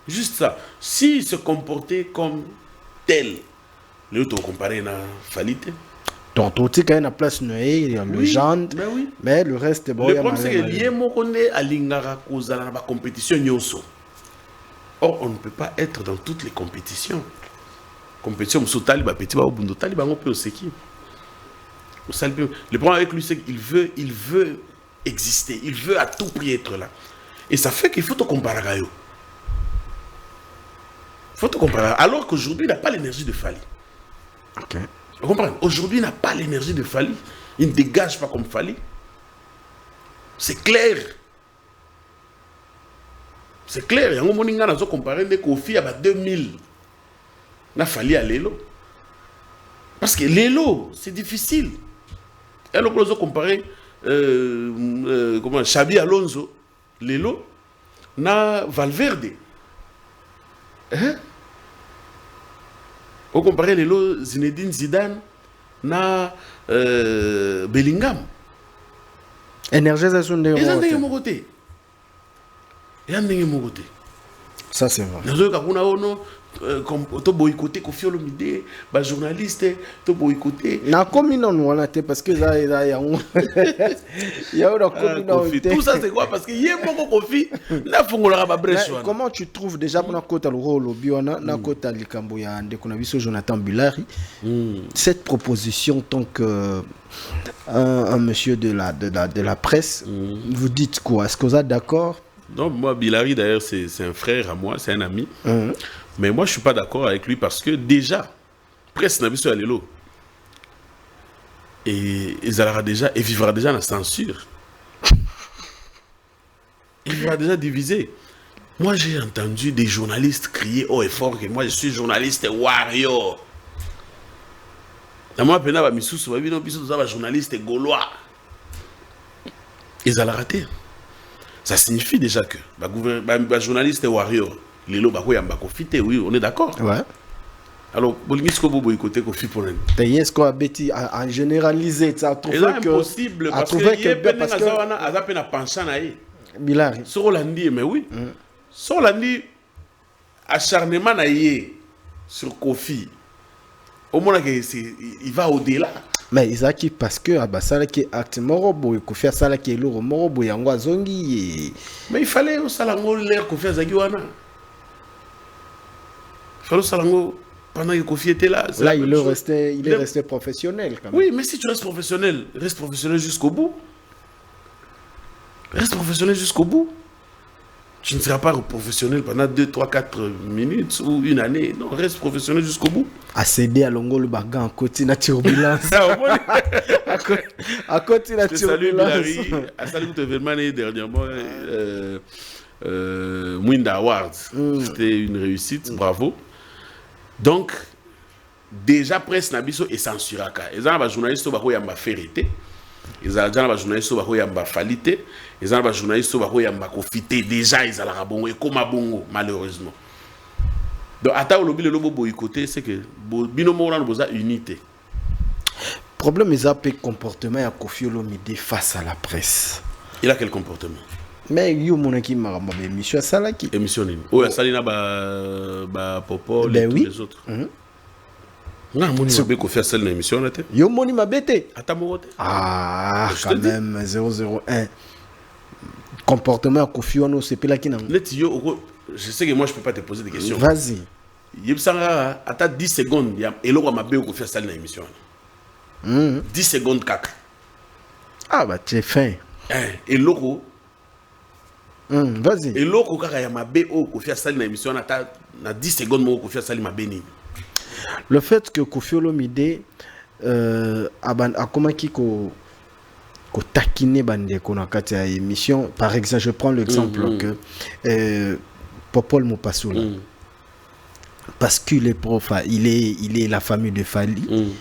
Juste ça. S'il se comportait comme tel, l'autre comparé à Falite. Donc, tu sais qu'il y a une place noyée, il y a le genre, mais le reste est bon. Le problème, c'est que l'Iemokone a l'Ingara Kozala dans la compétition Nyoso. Or, on ne peut pas être dans toutes les compétitions. Compétition sous Taliba petit ba obundo Taliba on peut aussi qui le problème avec lui c'est qu'il veut exister, il veut à tout prix être là et ça fait qu'il faut te comparer alors qu'aujourd'hui il n'a pas l'énergie de Fali. OK. Vous comprenez? Aujourd'hui il n'a pas l'énergie de Fali, il ne dégage pas comme Fali. C'est clair, il y a un moment où on a comparé des Kofi à 2000. N'a fallu à Lelo. Parce que Lelo, c'est difficile. Et alors, on a comparé Xabi Alonso, Lelo, na Valverde. Hein? On compare Lelo, Zinedine Zidane, na Bellingham. Énergisation de côté. Ça, c'est vrai. Comme to boycotter Kofi Olomide, ba journaliste to boycotter na communauté on a parce que ça il y a une communauté. Tout ça c'est quoi? Parce que yemoko Kofi na fongola ba brèche. Comment tu trouves déjà pour na kota le lobby on a na kota likambo ya ndeko na biso Jonathan Bilari cette proposition tant que un monsieur de la presse, vous dites quoi? Est-ce que vous êtes d'accord? Non, moi Bilari d'ailleurs c'est un frère à moi, c'est un ami. Mais moi, je ne suis pas d'accord avec lui parce que déjà, presse n'a vu sur Alelo. Et il vivra déjà dans la censure. Il vivra déjà divisé. Moi, j'ai entendu des journalistes crier haut et fort que moi, je suis journaliste warrior. Moi, je suis journaliste gaulois. Ils ont raté. Ça signifie déjà que les journalistes warrior. Lelo bako yamba Kofi oui, on est d'accord. Ouais. Alors, bolingisko bo boycotter Kofi pour nous. Est-ce qu'on a bêti à généraliser ça trouve que impossible parce que a peine penchant na ye. Bilari. Sur Hollandi mais oui. Sur Hollandi acharnement na ye sur Kofi. Au moins que il va au-delà. Mais Isaki parce que abasala qui acte morobo Kofi asala qui loro morobo yango azongi. Mais il fallait au salango l'air Kofi azaki wana. Fallait Salango, pendant que Kofi était là. Là, il est resté professionnel quand même. Oui, mais si tu restes professionnel jusqu'au bout. Reste professionnel jusqu'au bout. Tu ne seras pas professionnel pendant 2, 3, 4 minutes ou une année. Non, reste professionnel jusqu'au bout. À céder à Longo le bagan, à côté de la turbulence. À côté de la turbulence. Salut Bilari. Salut événement dernièrement. Mwinda Awards. C'était une réussite, bravo. Donc, déjà, presse Nabiso est censuré. Ils ont des journalistes qui ont fait ils ont des journalistes qui ont fait ils ont des journalistes qui ont profité. Déjà, ils ont fait comme bongo, malheureusement. Donc, à le lobby, le boycotté, c'est que binomo a une unité. Le problème, c'est le comportement de Kofi Olomide face à la presse. Il a quel comportement? Mais il y a une émission Salaki. Émission. Oui, Salina, Popo, les autres. nga moni mabe ko faire celle émission là té yo moni mabete ata mokote ah quand même 001 comportement à Kofi Ono c'est pela ki nango net yo je sais que moi je peux pas te poser des questions vas-y yebsanga ata 10 secondes ya eloko mabe ko faire celle émission 10 secondes kaka ah bah tu es fin eloko vas-y eloko kaka ya mabe ko faire celle émission ata na 10 secondes mo ko faire celle mabe ni. Le fait que Kofi Olomide a commencé ko taquiner bande ko na kati ya émission par exemple je prends l'exemple que Popol Mopassoula parce qu'il est prof il est la famille de Fali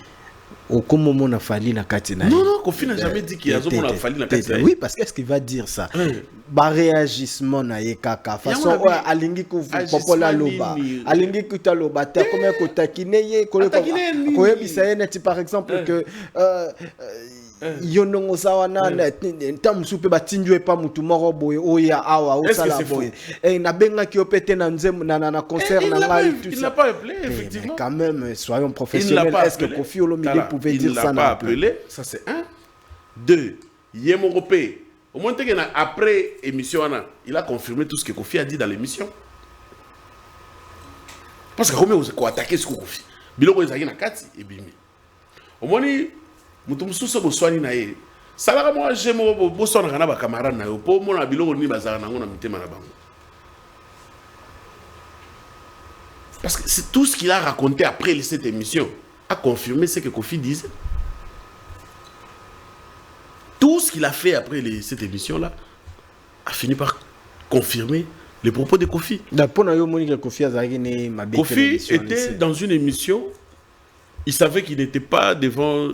au comment on a Fali na kati na non Kofi n'a jamais dit qu'il y a zone a Fali na kati oui parce qu'est-ce qu'il va dire ça ba réagissement na yekaka façon alingi ko Popol aloba alingi ko taloba ta comment ko taquiner ye ko yebisa ye par exemple que yonongo sawana ntam supe batinjwe pa mutu moko boye oya awa osala boye na benga ki opete na nzem na concert na ngai tout ça. Il n'a pas appelé effectivement. Mais quand même soyons professionnels. Est-ce que Kofi Olomide pouvait dire ça? Il n'a pas appelé, ça c'est un. Deux, Yemorope. Au moins après émission il a confirmé tout ce que Kofi a dit dans l'émission. Parce que comment on attaquer ce Kofi. Biloko ezaki na kati et bimi. Au moins mutu mususu boswani na ye salaka moi j'aime boswana na ba camarade na yo po mona biloko ni bazaka nango na mitema na bango parce que c'est tout ce qu'il a raconté après cette émission a confirmé ce que Kofi disait. Tout ce qu'il a fait après cette émission là a fini par confirmer les propos de Kofi. Kofi était dans une émission, il savait qu'il n'était pas devant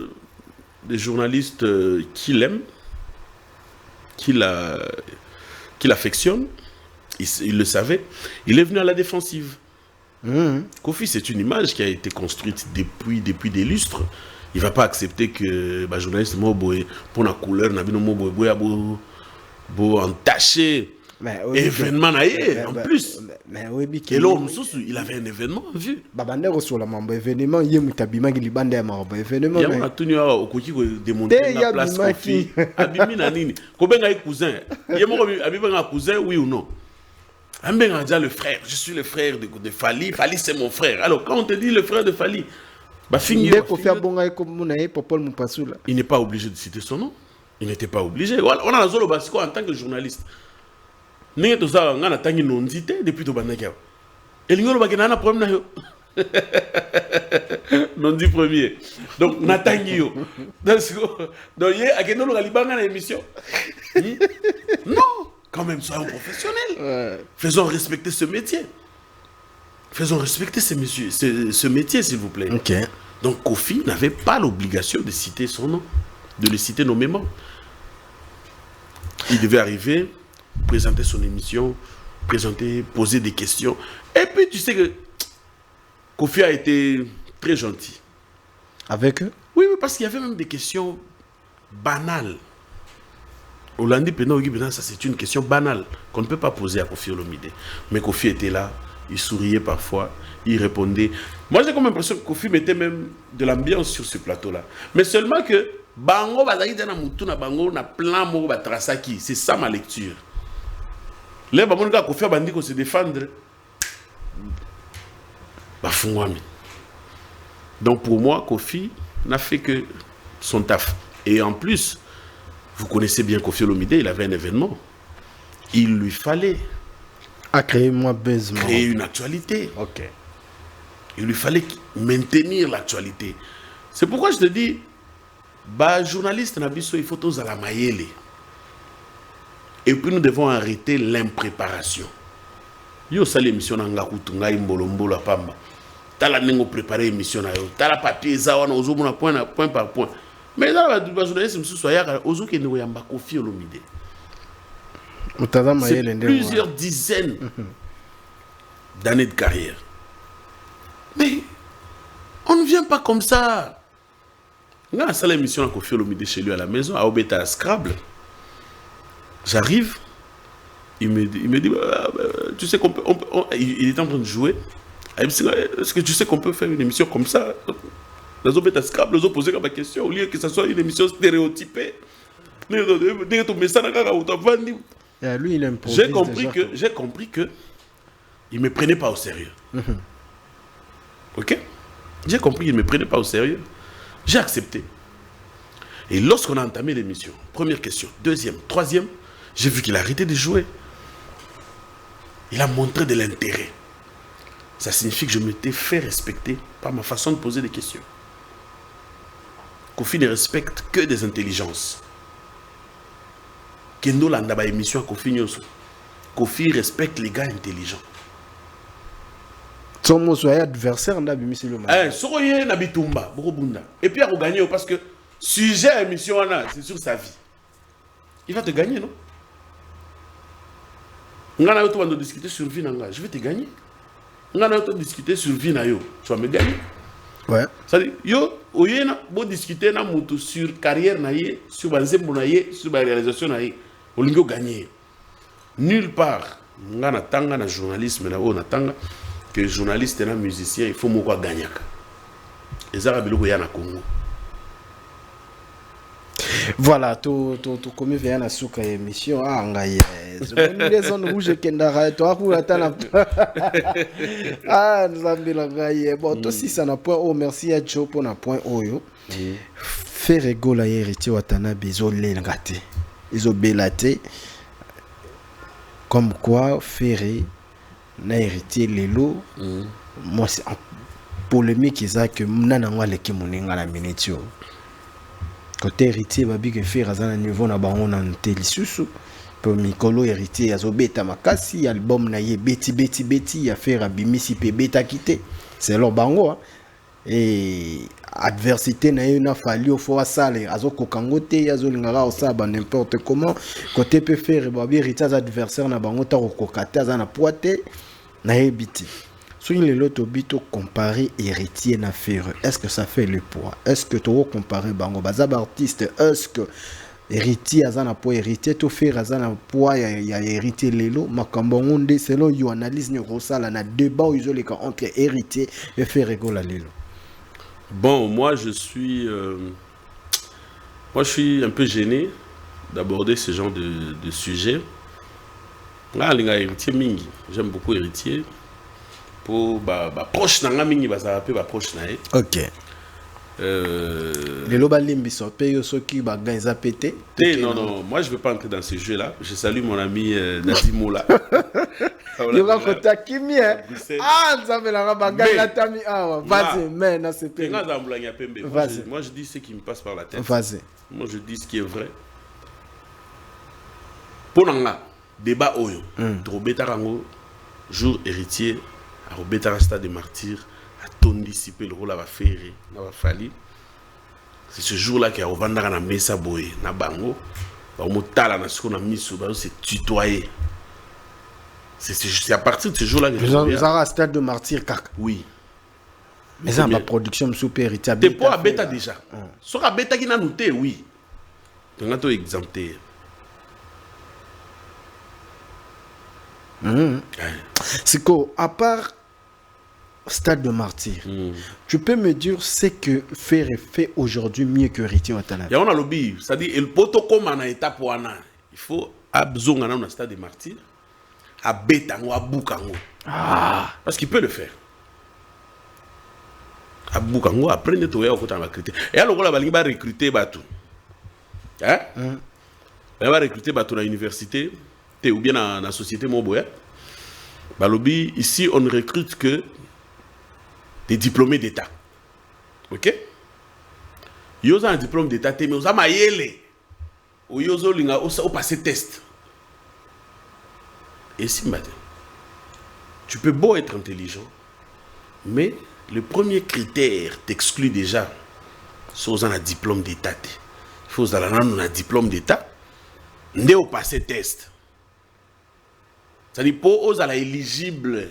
des journalistes qu'il aime, qu'il affectionne, il le savait. Il est venu à la défensive. Kofi, c'est une image qui a été construite depuis des lustres. Il ne va pas accepter que les journalistes pour la couleur, entaché événement en plus. Et là, il avait un événement en vue. Événement, il y a la place Kofi. Cousin, oui ou non? Le frère, je suis le frère de Fali. Fali, c'est mon frère. Alors, quand on te dit le frère de Fali, il n'est pas obligé de citer son nom. Il n'était pas obligé. On a la zone en tant que journaliste. Depuis et l'ingolo bagena na problème na non dit premier. Donc natangi yo. Donc yé akeno lo galibanga na émission. Non, quand même soyons professionnels. Faisons respecter ce métier. Faisons respecter ce métier s'il vous plaît. OK. Donc Kofi n'avait pas l'obligation de citer son nom, de le citer nommément. Il devait arriver, présenter son émission, poser des questions. Et puis tu sais que Kofi a été très gentil. Avec eux? Oui, parce qu'il y avait même des questions banales. Olandi Pena, ça c'est une question banale qu'on ne peut pas poser à Kofi Olomide. Mais Kofi était là, il souriait parfois, il répondait. Moi j'ai comme l'impression que Kofi mettait même de l'ambiance sur ce plateau-là. Mais seulement que Bango Bazakita na mutu na Bango na plan mo batrasaki, c'est ça ma lecture. Les Bamonga Kofi a bandi ko se défendre. Bafungwami. Donc pour moi, Kofi n'a fait que son taf. Et en plus, vous connaissez bien Kofi Olomide, il avait un événement. Il lui fallait créer une actualité. Ok. Il lui fallait maintenir l'actualité. C'est pourquoi je te dis, journaliste Nabiso, il faut tous à la maïele. Et puis nous devons arrêter l'impréparation. Yo sali émission nanga kutunga imbolo la pamba. Tala nengo préparer émission na yo. Tala papier za wana ozomona point par point. Mais là ba journaliste msu soya ozoke ndo yamba Kofi Olomide. C'est plusieurs dizaines d'années de carrière. Mais on ne vient pas comme ça. On a la salle émission à Kofi Olomide chez lui à la maison, à Obeta à Scrabble. J'arrive, il me dit, tu sais qu'on peut, il est en train de jouer. Est-ce que tu sais qu'on peut faire une émission comme ça? Nous avons scrap, nous avons posé comme question, au lieu que ce soit une émission stéréotypée. Lui, il improvise. J'ai compris que il me prenait pas au sérieux. Ok? J'ai compris qu'il ne me prenait pas au sérieux. J'ai accepté. Et lorsqu'on a entamé l'émission, première question, deuxième, troisième, j'ai vu qu'il a arrêté de jouer. Il a montré de l'intérêt. Ça signifie que je m'étais fait respecter par ma façon de poser des questions. Kofi ne respecte que des intelligences. Kendo landa ba émission Kofi nyoso. Kofi respecte les gars intelligents. Son mot soit adversaire n'a bimi sur le match. Soye na bitumba, bunda. Et puis il va gagner parce que sujet émission c'est sur sa vie. Il va te gagner, non? On va discuter sur vie nanga, je vais te gagner. On va discuter sur vie na yo, tu vas me gagner. Ouais. Ça dit yo oyena bo discuter na mutu sur carrière na ye, sur banzembo na ye, sur ba réalisation na ye. Olingo gagner. Nulle part. On na tanga na journalisme na o na tanga que journaliste et musicien, il faut mouvoir gagner. Et ça, c'est ce Congo. Voilà, tout comme il vient à souka émission, ah, ngaye. Les zones rouges qui n'arrêtent toi pour attendre. Ah, nous avons la ngaye. Bon, toi si ça n'a point oh, merci à Joe pour un point oh yo. Faire rigoler héritier watana bezo l'engate. Ils ont belaté. Comme quoi, faire na héritier lelo moi c'est en polémique ça que nana ngwa leki moninga la minute côté héritier babi que faire à un niveau na bango na telisusu pour mikolo héritier azobeta makasi album na ye beti ya faire abimisi pe beta quitté c'est leur bango hein? Et adversité na yo na fali au fois sale azoko kangote azolingara osaba n'importe comment côté peut faire babi héritier adversaire na bango ta kokata za na poite na ebiti soki lelo tobito comparer héritier na faire est-ce que ça fait le poids est-ce que tu comparer bango bazab artiste est-ce que héritier azana poids héritier to faire azana poids ya héritier lelo makambo ngonde selon yo analyse ni rosala na débat izoleka entre héritier et faire rigola lelo. Bon, moi je suis un peu gêné d'aborder ce genre de sujet. Là, les gars, héritier mingi, j'aime beaucoup héritier. Pour proche nanga mingi ça peut proche na. OK. Les loba limbi so paye soki ba ganza pété. Non, moi je veux pas entrer dans ce jeu là. Je salue mon ami Nadimola. Il va kota kimi ah nzambe la bagay la tami ah vas-y mais na c'était. Moi je dis ce qui me passe par la tête. Vas-y. Moi je dis ce qui est vrai. Pour nanga débat oyo Robeta rango jour héritier à Robeta stade de martyr à tondisiper le rôle à faire na ba fali c'est ce jour là qu'il y a ovanda na mesa boy na bango ba motala na siko na miso ba se tutoyer c'est à partir de ce jour là que vous avez stade de martyr kaka oui mais ça ma production super héritier t'es pas bêta déjà sera bêta qui na noté oui on a tout exempté. C'est qu'à part stade de martyr, tu peux me dire ce que faire fait aujourd'hui mieux que héritier Watanabe. Il y a un lobby, c'est-à-dire il poto comme en étape wana, il faut abzonga na stade de martyr, à betango, à boukango. Parce qu'il peut le faire. À boukango, après ne toya au côté de la critique. Et alors là, il va recruter batou. Hein? Il va recruter batou à l'université. Ou bien dans la société Moboya, Balobi, ici on ne recrute que des diplômés d'État. Ok? Ils ont un diplôme d'État, mais ils ont maïele. Ou ils ont passé test. Et si matin, tu peux beau être intelligent, mais le premier critère t'exclut déjà sur un diplôme d'État. Il faut avoir un diplôme d'État, ne au passé test. C'est-à-dire, pour eux, éligible.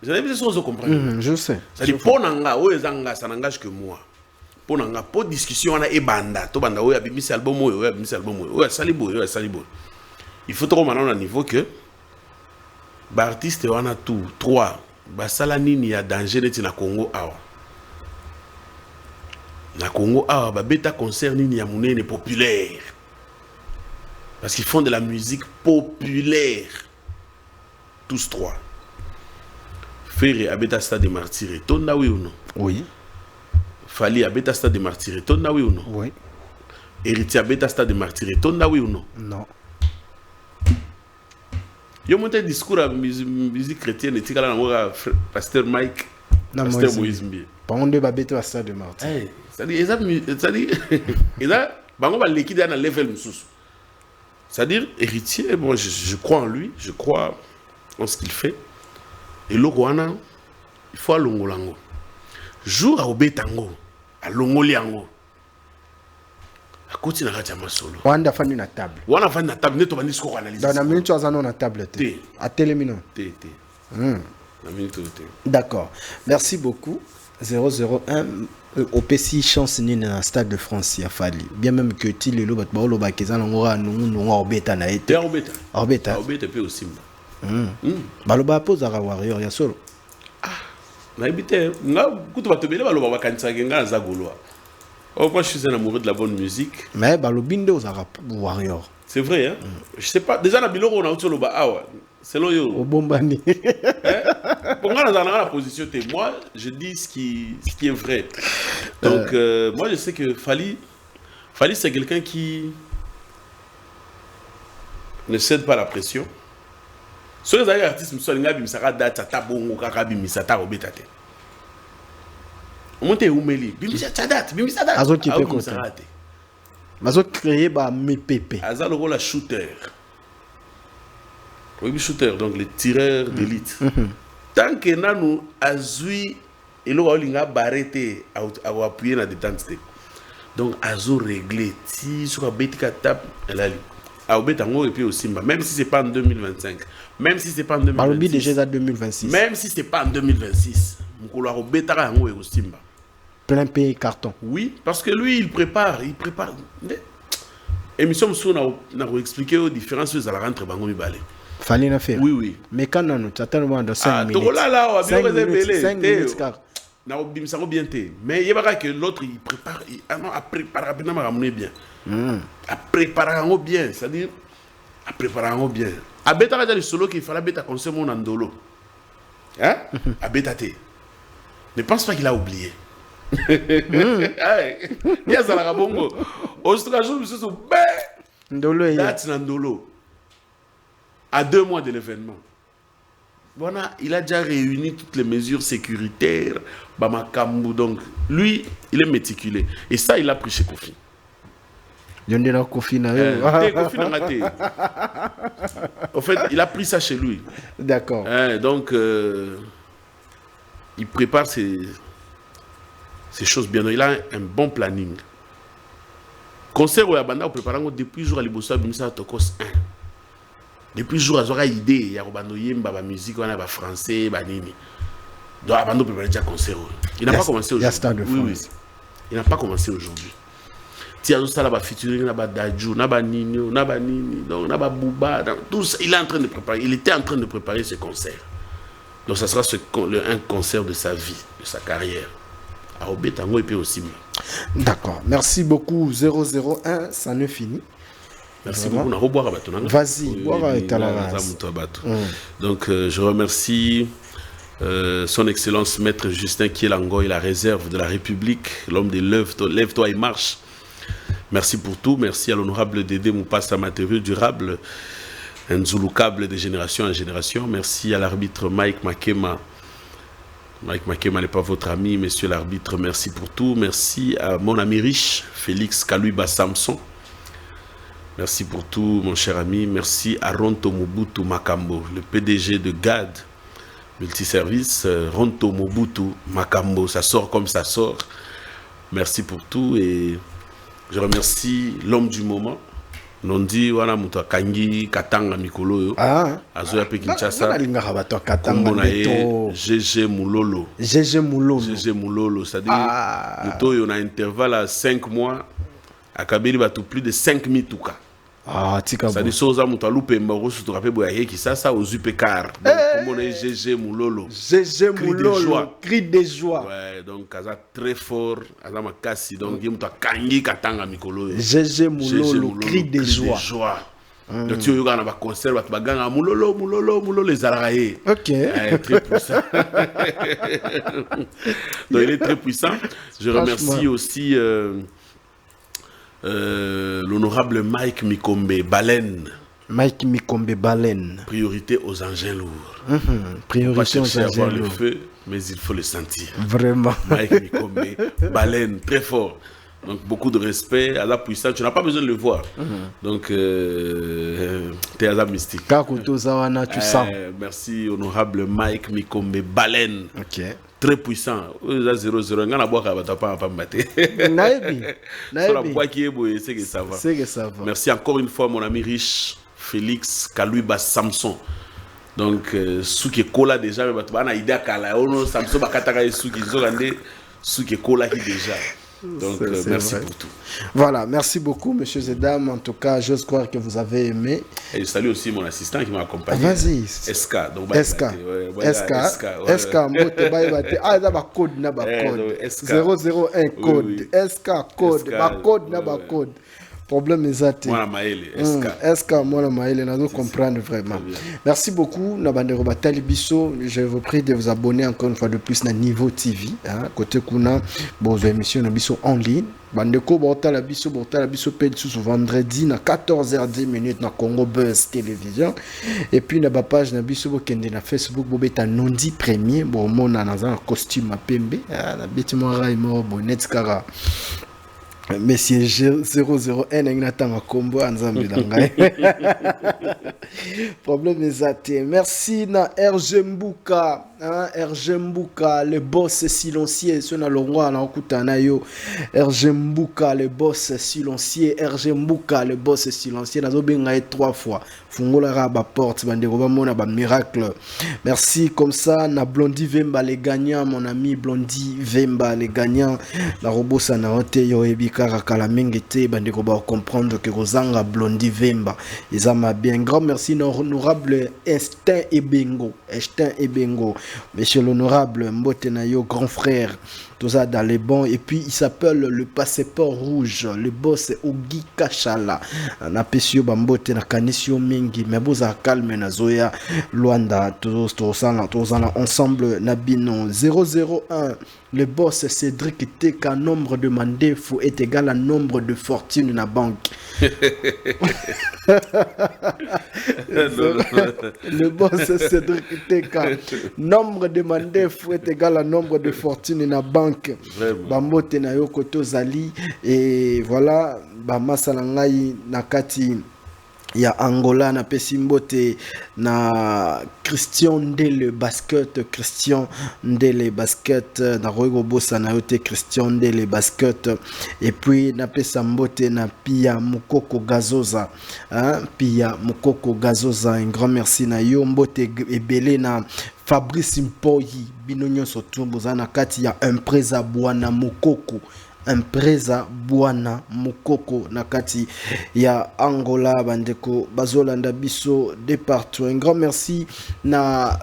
Vous avez besoin de comprendre. Je sais. C'est-à-dire, pour Nanga, ça n'engage que moi. Pour Nanga, pour discussion, on a Ebanda. Tout banda, oui, abimisi album, oui, abimisi album, oui, salibo, oui, salibo. Il faut trop maintenant à niveau que, artiste, on a tout. 3. Salanini, il y a danger, il y a Congo, awa. Na Congo, ah, bah, bêta concert nini ya monene populaire. Parce qu'ils font de la musique populaire. Tous trois. Ferré, Abeta Stade des Martyrs. Tonda, oui ou non? Oui. Fali, Abeta Stade des Martyrs. Tonda, oui ou non? Oui. Héritier, Abeta Stade des Martyrs. Tonda, oui ou non? Non. Yo monté discours à musique chrétienne et tika la pasteur Mike, pasteur Moïse Mbie. Par contre, de babete à Stade des Martyrs. C'est-à-dire, bango ba l'équipe dans level mususu. C'est-à-dire, héritier, moi je crois en lui, je crois en ce qu'il fait. Et l'Ogoana, il faut à Longolango. Jour à Obetango, à Longoliango. À côté de la solo. Wanda fani na table. Wana fani na table, neto bandi siko analyse. Dans la minute, tu as na table. À télémino. La minute. D'accord. Merci beaucoup. 001 au PC chance ni na stade de France ya fali. Bien même que ti lelo bat ba oloba kezana ngora nungu obeta na été. Orbeta. Orbeta. Orbeta pe aussi. Baloba pose à warrior ya solo. Ah. Na habité nga kutu batobele baloba bakanisa nga za goloa. Oh, moi je suis un amoureux de la bonne musique. Mais balobinde aux arabes warrior. C'est vrai hein. Je sais pas déjà na biloko on a autre loba awa. Selon yo. Au bombani. Pour moi dans la position moi je dis ce qui est vrai. Donc moi je sais que Fali c'est quelqu'un qui ne cède pas à la pression. Sur les artistes me sont ngabi misaka date ta bongo kaka bimisata obetate. Monte umeli bimisata date bimisata date. Azo qui peut compter. Azo créer ba mepepe. Aza le rôle à shooter. Oui, shooter, donc les tireurs d'élite. Tant que nous azui et le Olinga barrete à appuyer la détente. Donc azo réglé. Si sur la bête tape, elle a lu. À Obetango et puis au Simba, même si c'est pas en 2025, même si c'est pas en 2026. Déjà 2026. Même si c'est pas en 2026, Mukolo Obetara et au Simba. Plein pays carton. Oui, parce que lui il prépare. Émission on a expliqué aux différences à la rentrée Bangomi Balé. Fallait la faire. Oui. Mais quand on a tellement de 5 minutes. Là, 5 minutes car. Bien. Mais il y a que l'autre il prépare, à préparer rapidement à bien. À préparer bien, c'est-à-dire à préparer bien. À bêta le solo qu'il fallait bêta conseiller mon andolo. Hein? À bêta té. Ne pense pas qu'il a oublié. Il y a ça la bongo. Australie monsieur so ndolo ya. Date ndolo. À 2 mois de l'événement. Voilà, il a déjà réuni toutes les mesures sécuritaires. Bamakambu, donc lui, il est méticuleux. Et ça, il a pris chez Kofi. Kofi en fait, il a pris ça chez lui. D'accord. Donc, il prépare ces choses bien. Il a un bon planning. Concert où il a préparé depuis jour à Libosa, Bimisa Tokos 1. Depuis le jour, il y a une idée, il y a une musique, il y a français, il y a nini. Donc, Abando prépare déjà concert. Il n'a pas commencé aujourd'hui. Oui. Il n'a pas commencé aujourd'hui. Il y a un featuring, il y a Dajou, il y a Nino, il y a Nini, il y a Bouba. Tout ça, il est en train de préparer. Il était en train de préparer ce concert. Donc, ça sera un concert de sa vie, de sa carrière. À Obetango et puis aussi. D'accord. Merci beaucoup. 001, ça ne finit. Merci beaucoup. Vas-y, boire et donc, je remercie son Excellence Maître Justin Kielango et la réserve de la République, l'homme des Lève-toi et marche. Merci pour tout. Merci à l'honorable Dédé Moupassa Matériaux Durable, un Zulu câble de génération en génération. Merci à l'arbitre Mike Makema. Mike Makema n'est pas votre ami, monsieur l'arbitre. Merci pour tout. Merci à mon ami riche, Félix Kaluiba Samson. Merci pour tout, mon cher ami. Merci à Ronto Mobutu Makambo, le PDG de GAD Multiservice. Ronto Mobutu Makambo, ça sort comme ça sort. Merci pour tout et je remercie l'homme du moment. Nondi wana muto kangi katanga mikolo yo. Azoya pe Kinshasa. GG Mulolo. GG Mulolo. GG Mulolo, c'est-à-dire muto yo na intervalle à 5 mois. Akabeli batu plus de 5000 touka. Ah, tika ça bon. dit soza muta lupe mbaro su torape boyaye qui ça aux UPCAR. Donc comme on est GG Moulolo. GG Cri de Moulolo, joie. cri de joie. Ouais, donc kaza très fort, kaza makasi donc il muta kangi katanga mikolo. GG Moulolo, cri de joie. Donc tu as un concert, tu as gagné Moulolo, les Alaraïs. Ok. Très puissant. Donc il est très puissant. Je remercie aussi l'honorable Mike Mikombe Baleine. Mike Mikombe Baleine. Priorité aux engins lourds. Priorité aux engins lourds. lourds. Le feu, mais il faut le sentir. Vraiment. Mike Mikombe Baleine, très fort. Donc beaucoup de respect à la puissance, tu n'as pas besoin de le voir. Donc t'es à la mystique. Tu sens. Merci honorable Mike Mikombe Baleine. Ok. Très puissant. 0-0. On a boire pas maté. Naebi. C'est que ça va. C'est que ça va. Merci encore une fois mon ami riche Félix Kalouiba Samson. Donc Souki Kola déjà mais tu as idée kala ono Samson bakataka Souki zolande Souki Kola qui déjà. Donc, merci pour tout. Voilà, merci beaucoup, messieurs et dames. En tout cas, j'ose croire que vous avez aimé. Et je salue aussi mon assistant qui m'a accompagné. Vas-y. SK. Donc, SK. Mbote Baibate. Ah, ça va code, na ba code. 001 code. SK code. Ba code, na ba code. Problème est Moi, Maël, SK. SK, moi, Maël, on doit comprendre vraiment. Merci beaucoup, Nabandero Batali Bisso. Je vous prie de vous abonner encore une fois de plus à Niveau TV. Côté Kuna, vos émissions Bisso en ligne. Bandeko Bortala Bisso paye sous vendredi à 14h10 na Congo Buzz Télévision. Et puis na page na Bisso Bokende na Facebook Bobeta Nondi Premier. Bon, mon a un costume à Pembe. Na bêtement Raimo Bonnet Kara. Monsieur 001 Nathan combo ensemble dangai. Problème est merci na RG Mbuka, RG Mbuka le boss silencieux sur na longwa na okutana yo. RG Mbuka le boss silencieux, RG Mbuka le boss silencieux nazo benga 3 fois. Fungola ra ba porte bandeko ba mona ba miracle. Merci comme ça na Blondie Vemba les gagnants mon ami Blondie Vemba les gagnants la robosa na hote yo ebika kala mengete bandeko ba comprendre que Rosanga Blondie Vemba ezama bien. Grand merci honorable Estin Ebengo monsieur l'honorable Mbote na yo grand frère tout ça dans les bons. Et puis il s'appelle le passeport rouge, le boss Ogi Kachala na pesio bambote na kanisio mingi mais boza calme na zoya Luanda tous ensemble na bino 001. Le boss Cédric Teka, nombre de mandefou est égal à nombre de fortune na banque. Le boss Cédric Teka, nombre de mandefou est égal à nombre de fortune na banque. Bambote na yoko tozali et voilà bamasa ngai nakati ya Angola na pesimbote na Christian Ndele basket na rogo bossa na yote Christian Ndele basket et puis na pesambote na Pia Mukoko Gazoza Pia Mukoko Gazoza un grand merci na yo mbote ebele na Fabrice Mpoyi binonyo sotumbo za na kati ya impreza bwana Mukoko Impreza Bwana Mukoko nakati ya Angola bandeko bazolanda biso de partout. Un grand merci na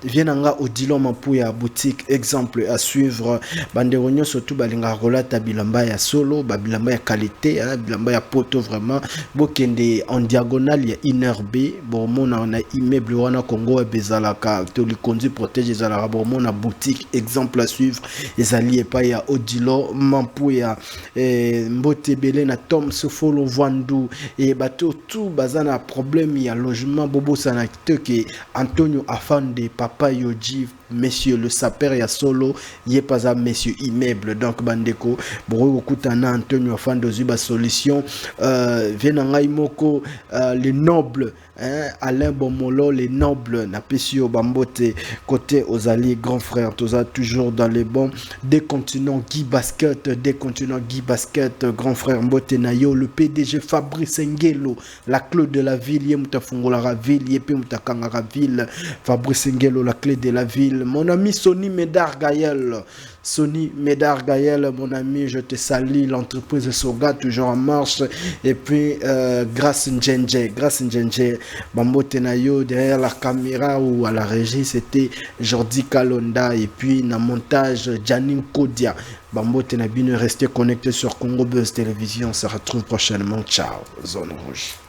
Vienanga Odilon Mapuya boutique exemple à suivre banderonyo surtout balinga rolata bilamba ya solo bilamba ya qualité bilamba ya poto vraiment bokende en diagonale ya Inerbe bomona on a immeuble wana Congo bezalaka to li conduit protège zalaka bomona boutique exemple à suivre ezali epa ya Odilon Mapuya mbote belé na Tom Sofolo Vandu et bato tout bazana problème ya logement bobo sana que Antonio Afande Papa Yoji, monsieur le sapeur ya solo, yé pas à monsieur immeuble. Donc bandeko, bro kutana Antonio Afande Zuba solution, venangai moko les nobles, Alain Bomolo les nobles, na pesio bambote côté Ozali grand frère, toza toujours dans les bons des continents Guy Basket, grand frère Mbote Nayo, le PDG Fabrice Ngelo, la clé de la ville, yé mutafungola ville, yé pe mutakanga ville, Fabrice Ngelo la clé de la ville, Gaël, mon ami Sony Médard Gaël. Sony Médard Gaël, mon ami, je te salue. L'entreprise Soga, toujours en marche. Et puis, Grace Njenje, Bambo Tenayo, derrière la caméra ou à la régie, c'était Jordi Kalonda. Et puis, dans le montage, Janine Kodia. Bambo Tenabine, restez connecté sur Congo Buzz Télévision. On se retrouve prochainement. Ciao, Zone Rouge.